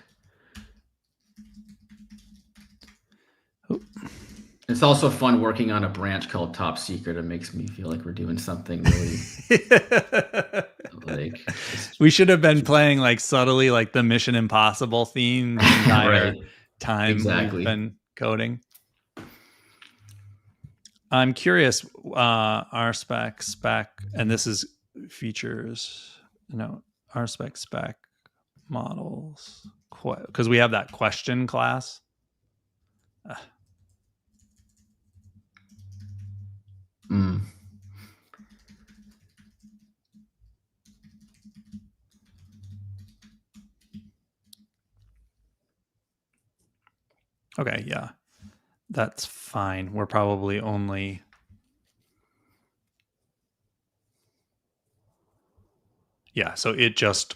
Speaker 2: It's also fun working on a branch called Top Secret. It makes me feel like we're doing something really like
Speaker 1: we should have been playing like subtly like the Mission Impossible theme the entire
Speaker 2: right.
Speaker 1: time
Speaker 2: Exactly.
Speaker 1: we've been coding. I'm curious, our spec, and this is features, our spec models, because we have that question class. Okay, yeah, that's fine. We're probably only... Yeah, so it just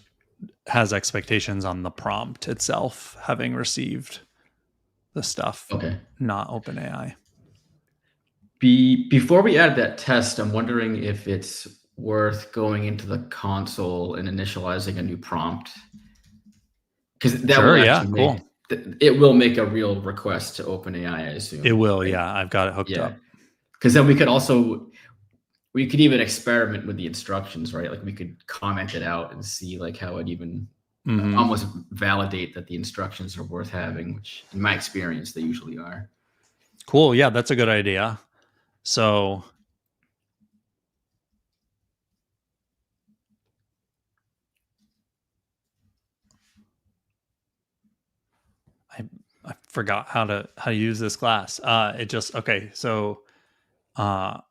Speaker 1: has expectations on the prompt itself, having received the stuff, not OpenAI.
Speaker 2: Before we add that test, I'm wondering if it's worth going into the console and initializing a new prompt, because that will actually it will make a real request to OpenAI, I assume.
Speaker 1: It will, right? Yeah. I've got it hooked up.
Speaker 2: Because then we could even experiment with the instructions, right? Like we could comment it out and see like how it even almost validate that the instructions are worth having, which in my experience, they usually are.
Speaker 1: Cool. Yeah, that's a good idea. So I forgot how to use this class. It just, okay. So, oh,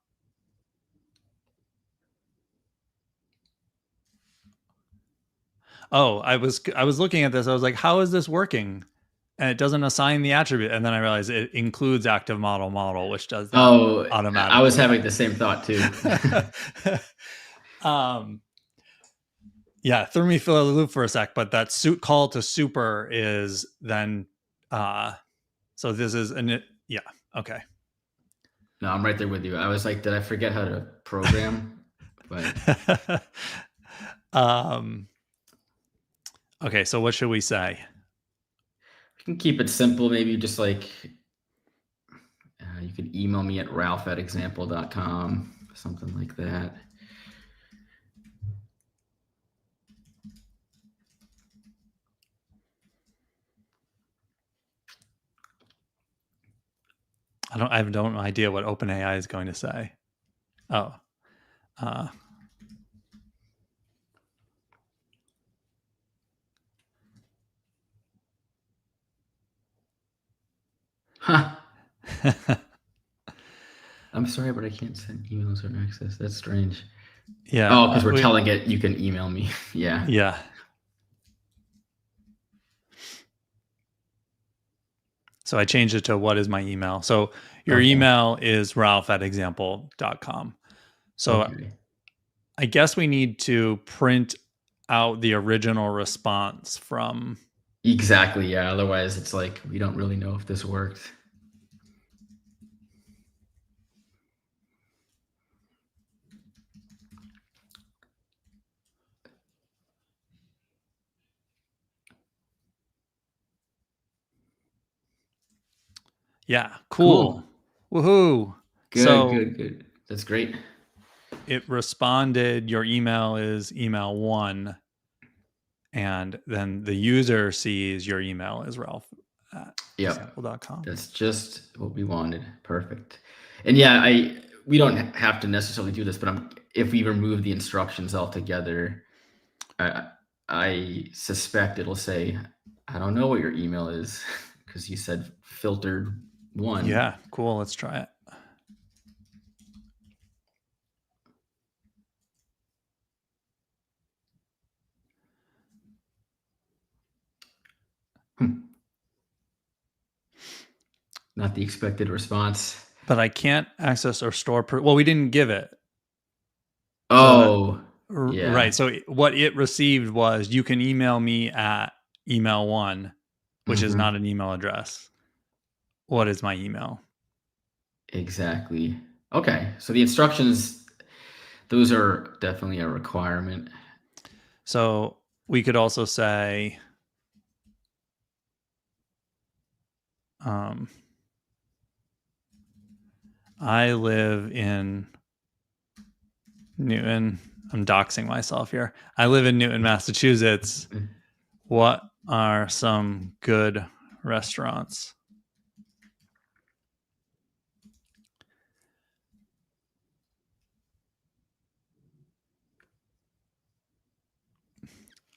Speaker 1: I was looking at this. I was like, how is this working? And it doesn't assign the attribute. And then I realized it includes active model, which does that automatically.
Speaker 2: I was having the same thought too.
Speaker 1: Yeah, threw me for the loop for a sec, but that call to super is then, so this is, yeah, okay.
Speaker 2: No, I'm right there with you. I was like, did I forget how to program? But
Speaker 1: okay, so what should we say?
Speaker 2: We can keep it simple. Maybe just like, you can email me at ralph@example.com, something like that.
Speaker 1: I have no idea what OpenAI is going to say. Oh,
Speaker 2: Huh. I'm sorry, but I can't send emails or access. That's strange.
Speaker 1: Yeah.
Speaker 2: Oh, because we're telling it you can email me. Yeah.
Speaker 1: Yeah. So I changed it to what is my email. So your email is ralph@example.com. So I guess we need to print out the original response from.
Speaker 2: Exactly. Yeah. Otherwise, it's like we don't really know if this worked.
Speaker 1: Yeah. Cool. Woohoo.
Speaker 2: Good. That's great.
Speaker 1: It responded, your email is email 1. And then the user sees your email is ralph@example.com.
Speaker 2: That's just what we wanted. Perfect. And yeah, we don't have to necessarily do this, but if we remove the instructions altogether, I suspect it'll say, I don't know what your email is because you said filtered 1.
Speaker 1: Yeah, cool. Let's try it.
Speaker 2: Not the expected response.
Speaker 1: But I can't access or store. Well, we didn't give it.
Speaker 2: Oh,
Speaker 1: yeah. Right. So what it received was, you can email me at email 1, which is not an email address. What is my email?
Speaker 2: Exactly. Okay. So the instructions, those are definitely a requirement.
Speaker 1: So we could also say, I live in Newton. I'm doxing myself here. I live in Newton, Massachusetts. What are some good restaurants?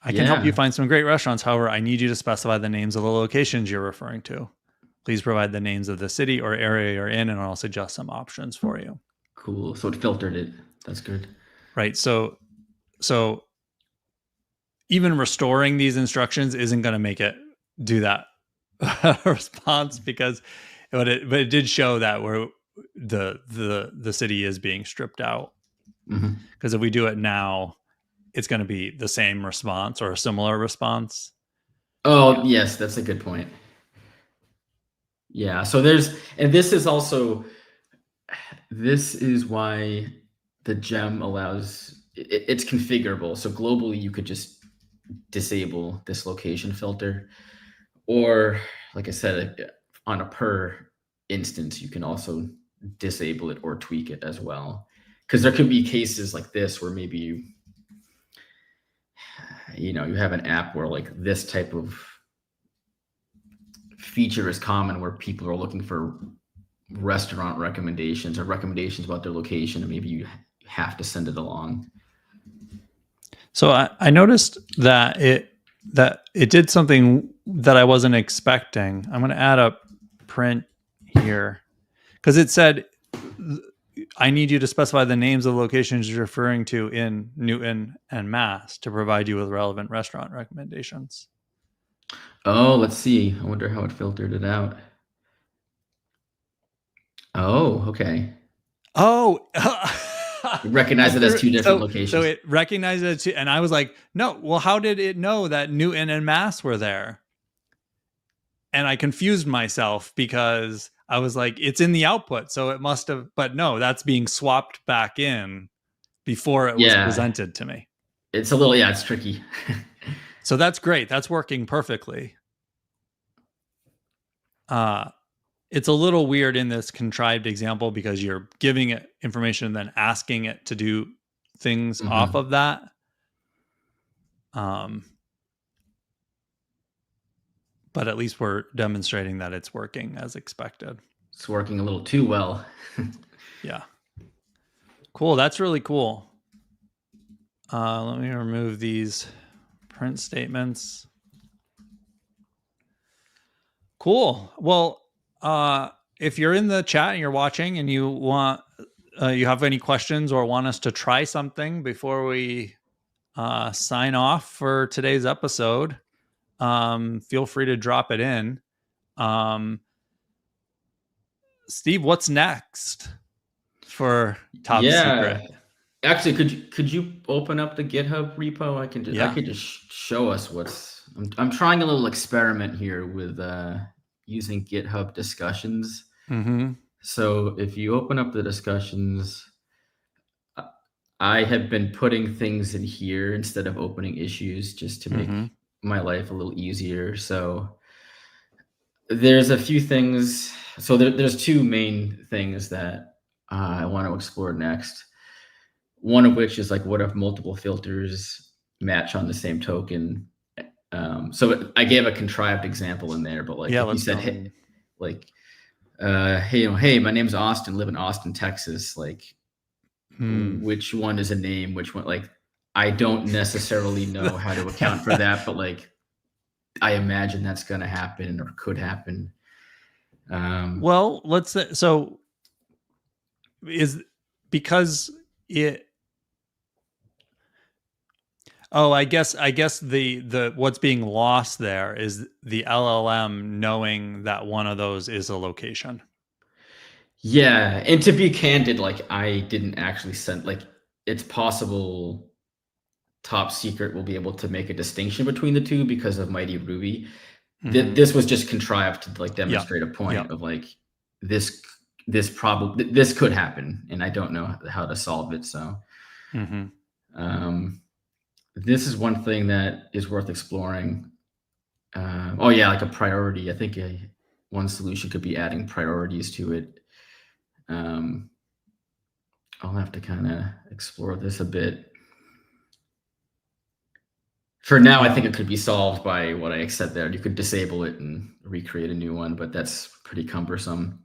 Speaker 1: I can help you find some great restaurants. However, I need you to specify the names of the locations you're referring to. Please provide the names of the city or area you're in, and I'll suggest some options for you.
Speaker 2: Cool. So it filtered it. That's good.
Speaker 1: Right. So even restoring these instructions isn't going to make it do that response, because but it did show that where the city is being stripped out. Because if we do it now, it's going to be the same response or a similar response.
Speaker 2: Oh, yes, that's a good point. Yeah. So this is why the gem allows, it's configurable. So globally, you could just disable this location filter, or like I said, on a per instance, you can also disable it or tweak it as well. Because there could be cases like this where maybe you have an app where like this type of feature is common, where people are looking for restaurant recommendations or recommendations about their location, and maybe you have to send it along.
Speaker 1: So I noticed that it did something that I wasn't expecting. I'm going to add a print here, because it said, I need you to specify the names of the locations you're referring to in Newton and Mass to provide you with relevant restaurant recommendations.
Speaker 2: Oh, let's see. I wonder how it filtered it out. Oh, okay.
Speaker 1: Oh,
Speaker 2: recognize it as two different locations.
Speaker 1: So it recognized it too, and I was like, no, well, how did it know that Newton and Mass were there? And I confused myself, because I was like, it's in the output, so it must have, but no, that's being swapped back in before it was presented to me.
Speaker 2: It's a little, it's tricky.
Speaker 1: So that's great. That's working perfectly. It's a little weird in this contrived example, because you're giving it information and then asking it to do things off of that. But at least we're demonstrating that it's working as expected.
Speaker 2: It's working a little too well.
Speaker 1: Yeah. Cool. That's really cool. Let me remove these print statements. Cool. Well, If you're in the chat and you're watching and you want, you have any questions or want us to try something before we sign off for today's episode, feel free to drop it in. Steve, what's next for Top Secret?
Speaker 2: Actually, could you open up the GitHub repo? I could just show us what's. I'm trying a little experiment here with using GitHub discussions. So if you open up the discussions, I have been putting things in here instead of opening issues just to make my life a little easier. So there's a few things. So there's two main things that I want to explore next. One of which is like, what if multiple filters match on the same token? So I gave a contrived example in there, but like if you said, hey, like, hey, my name's Austin, live in Austin, Texas. Like, which one is a name? Which one? Like, I don't necessarily know how to account for that, but like, I imagine that's going to happen or could happen.
Speaker 1: Well, let's say, so is because it. Oh, I guess the what's being lost there is the LLM knowing that one of those is a location.
Speaker 2: Yeah, and to be candid, like I didn't actually send, like it's possible Top Secret will be able to make a distinction between the two because of Mighty Ruby. This was just contrived to like demonstrate a point of like this could happen, and I don't know how to solve it. So this is one thing that is worth exploring. Oh yeah, like a priority. I think one solution could be adding priorities to it. I'll have to kind of explore this a bit. For now, I think it could be solved by what I said there. You could disable it and recreate a new one, but that's pretty cumbersome.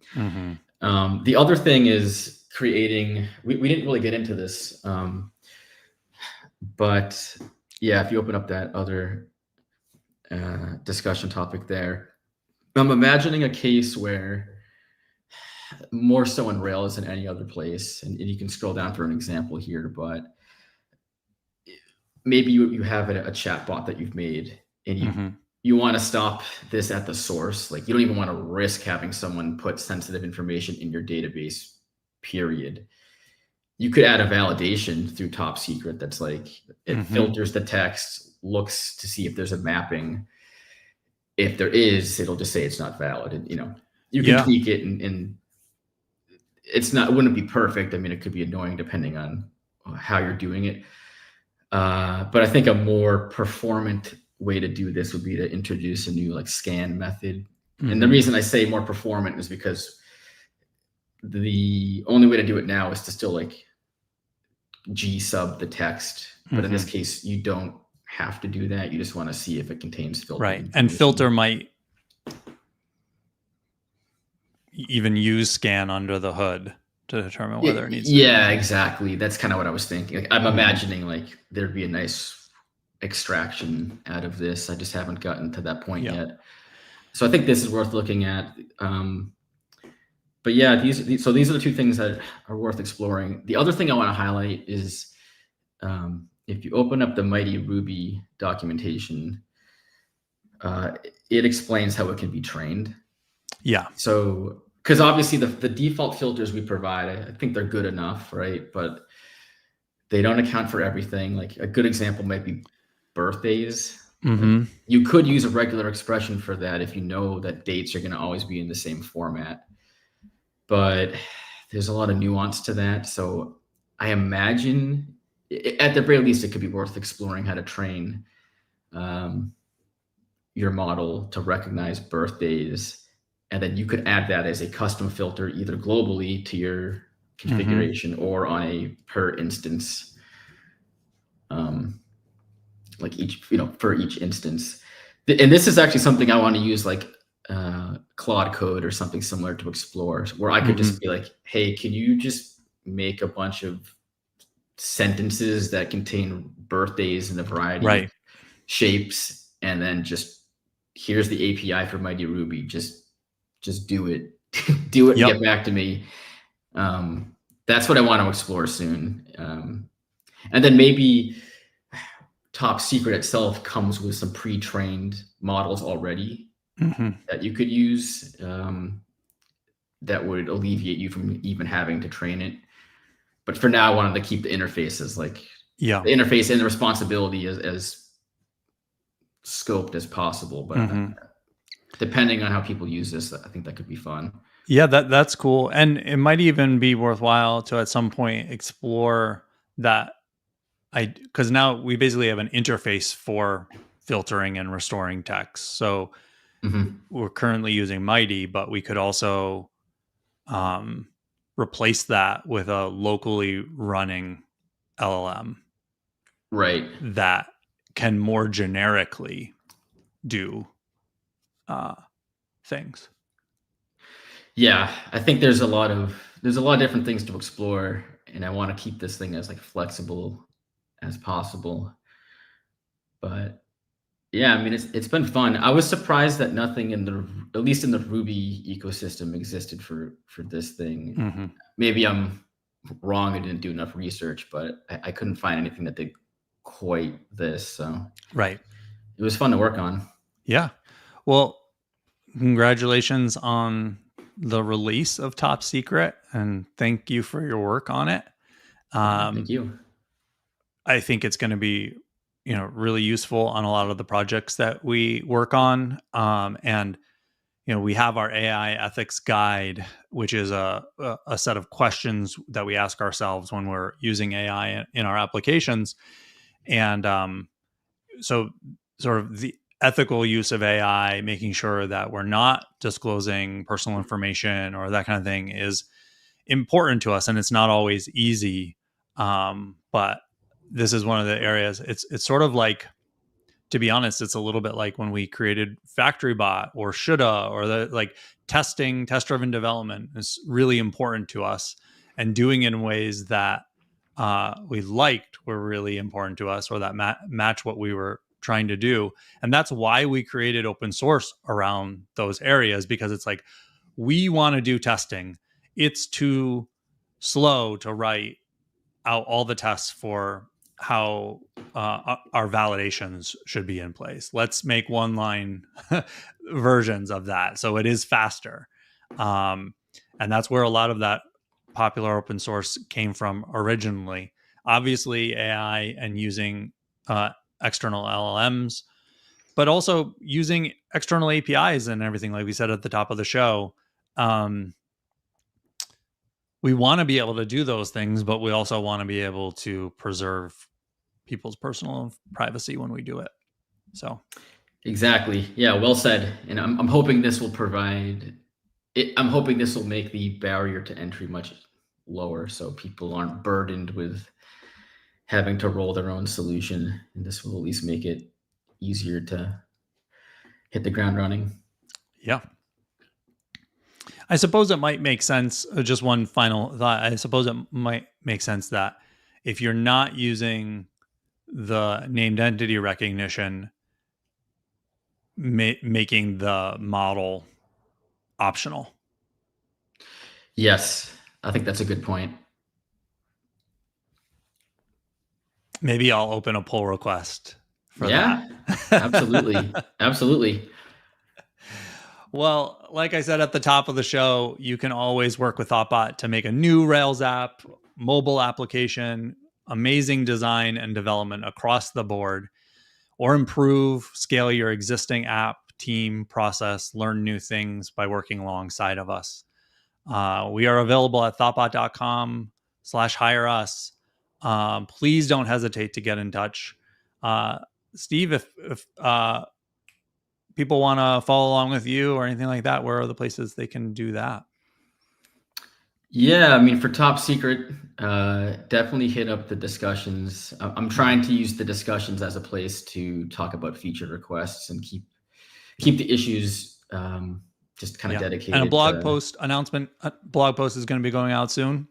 Speaker 2: The other thing is creating, we didn't really get into this, but yeah, if you open up that other discussion topic there, I'm imagining a case where more so in Rails than any other place, and you can scroll down for an example here, but maybe you have a chatbot that you've made and you want to stop this at the source. Like you don't even want to risk having someone put sensitive information in your database, period. You could add a validation through Top Secret that's like, it filters the text, looks to see if there's a mapping. If there is, it'll just say it's not valid. And, you can tweak it and it wouldn't be perfect. I mean, it could be annoying depending on how you're doing it. But I think a more performant way to do this would be to introduce a new like scan method. And the reason I say more performant is because the only way to do it now is to still like G sub the text. But in this case, you don't have to do that. You just want to see if it contains filter.
Speaker 1: Right. And filter might even use scan under the hood to determine whether it needs to.
Speaker 2: Yeah, exactly. That's kind of what I was thinking. Like, I'm imagining like there'd be a nice extraction out of this. I just haven't gotten to that point yet. So I think this is worth looking at. But yeah, these are the two things that are worth exploring. The other thing I want to highlight is if you open up the Mighty Ruby documentation, it explains how it can be trained.
Speaker 1: Yeah.
Speaker 2: So, because obviously the default filters we provide, I think they're good enough, right? But they don't account for everything. Like a good example might be birthdays. Like you could use a regular expression for that if you know that dates are going to always be in the same format. But there's a lot of nuance to that. So I imagine, at the very least, it could be worth exploring how to train your model to recognize birthdays. And then you could add that as a custom filter, either globally to your configuration or on a per instance, like for each instance. And this is actually something I want to use like Claude Code or something similar to explore, where I could just be like, hey, can you just make a bunch of sentences that contain birthdays in a variety of shapes, and then just here's the API for Mighty Ruby, just just do it, do it,
Speaker 1: Yep.
Speaker 2: and get back to me. That's what I want to explore soon. And then maybe Top Secret itself comes with some pre-trained models already that you could use, that would alleviate you from even having to train it. But for now, I wanted to keep the interfaces, like the interface and the responsibility as scoped as possible. But depending on how people use this, I think that could be fun.
Speaker 1: Yeah, that's cool. And it might even be worthwhile to at some point explore that. Because now we basically have an interface for filtering and restoring text. So we're currently using Mighty, but we could also replace that with a locally running LLM.
Speaker 2: Right.
Speaker 1: That can more generically do things.
Speaker 2: Yeah, I think there's a lot of different things to explore, and I want to keep this thing as like flexible as possible. But yeah, I mean, it's been fun. I was surprised that nothing at least in the Ruby ecosystem existed for this thing. Maybe I'm wrong. I didn't do enough research, but I couldn't find anything that did quite this. So
Speaker 1: right,
Speaker 2: it was fun to work on.
Speaker 1: Yeah. Well, congratulations on the release of Top Secret, and thank you for your work on it.
Speaker 2: Thank you.
Speaker 1: I think it's going to be, really useful on a lot of the projects that we work on. And, we have our AI ethics guide, which is a set of questions that we ask ourselves when we're using AI in our applications. And so sort of the ethical use of AI, making sure that we're not disclosing personal information or that kind of thing, is important to us. And it's not always easy. But this is one of the areas. It's sort of like, to be honest, it's a little bit like when we created FactoryBot or Shoulda, or the like test-driven development is really important to us, and doing it in ways that we liked were really important to us, or that match what we were trying to do. And that's why we created open source around those areas, because it's like, we want to do testing. It's too slow to write out all the tests for how our validations should be in place. Let's make one-line versions of that, so it is faster. And that's where a lot of that popular open source came from originally. Obviously, AI and using external LLMs, but also using external APIs and everything, like we said at the top of the show. We want to be able to do those things, but we also want to be able to preserve people's personal privacy when we do it. So,
Speaker 2: exactly. Yeah, well said. And I'm hoping this will provide it. I'm hoping this will make the barrier to entry much lower, so people aren't burdened with having to roll their own solution. And this will at least make it easier to hit the ground running.
Speaker 1: Yeah. I suppose it might make sense. Just one final thought. I suppose it might make sense that if you're not using the named entity recognition, making the model optional.
Speaker 2: Yes, I think that's a good point.
Speaker 1: Maybe I'll open a pull request for that.
Speaker 2: Absolutely. Absolutely.
Speaker 1: Well, like I said at the top of the show, you can always work with thoughtbot to make a new Rails app, mobile application, amazing design and development across the board, or improve, scale your existing app, team, process, learn new things by working alongside of us. We are available at thoughtbot.com/hire us. Please don't hesitate to get in touch. Steve, if people want to follow along with you or anything like that, where are the places they can do that?
Speaker 2: Yeah, I mean, for Top Secret, definitely hit up the discussions. I'm trying to use the discussions as a place to talk about feature requests and keep the issues just kind of dedicated.
Speaker 1: And a blog post announcement. Blog post is going to be going out soon.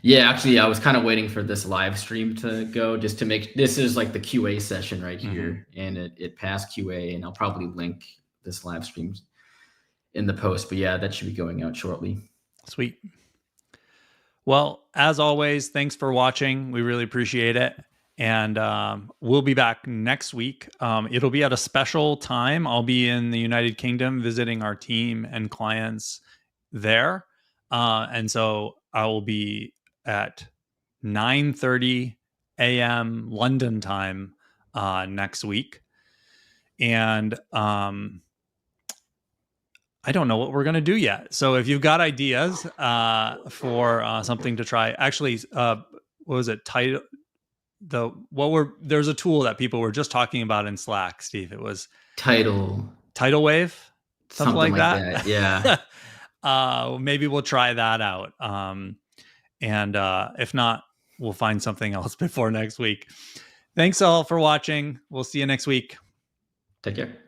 Speaker 2: Yeah, actually, I was kind of waiting for this live stream to go just to make, this is like the QA session right here, and it passed QA, and I'll probably link this live stream in the post. But yeah, that should be going out shortly.
Speaker 1: Sweet. Well, as always, thanks for watching. We really appreciate it. And we'll be back next week. It'll be at a special time. I'll be in the United Kingdom visiting our team and clients there. And so I will be at 9:30 a.m. London time next week. And I don't know what we're going to do yet. So if you've got ideas for something to try, actually, what was it? There's a tool that people were just talking about in Slack, Steve. It was
Speaker 2: Tidal
Speaker 1: wave, something like that.
Speaker 2: Yeah.
Speaker 1: Maybe we'll try that out. And if not, we'll find something else before next week. Thanks all for watching. We'll see you next week.
Speaker 2: Take care.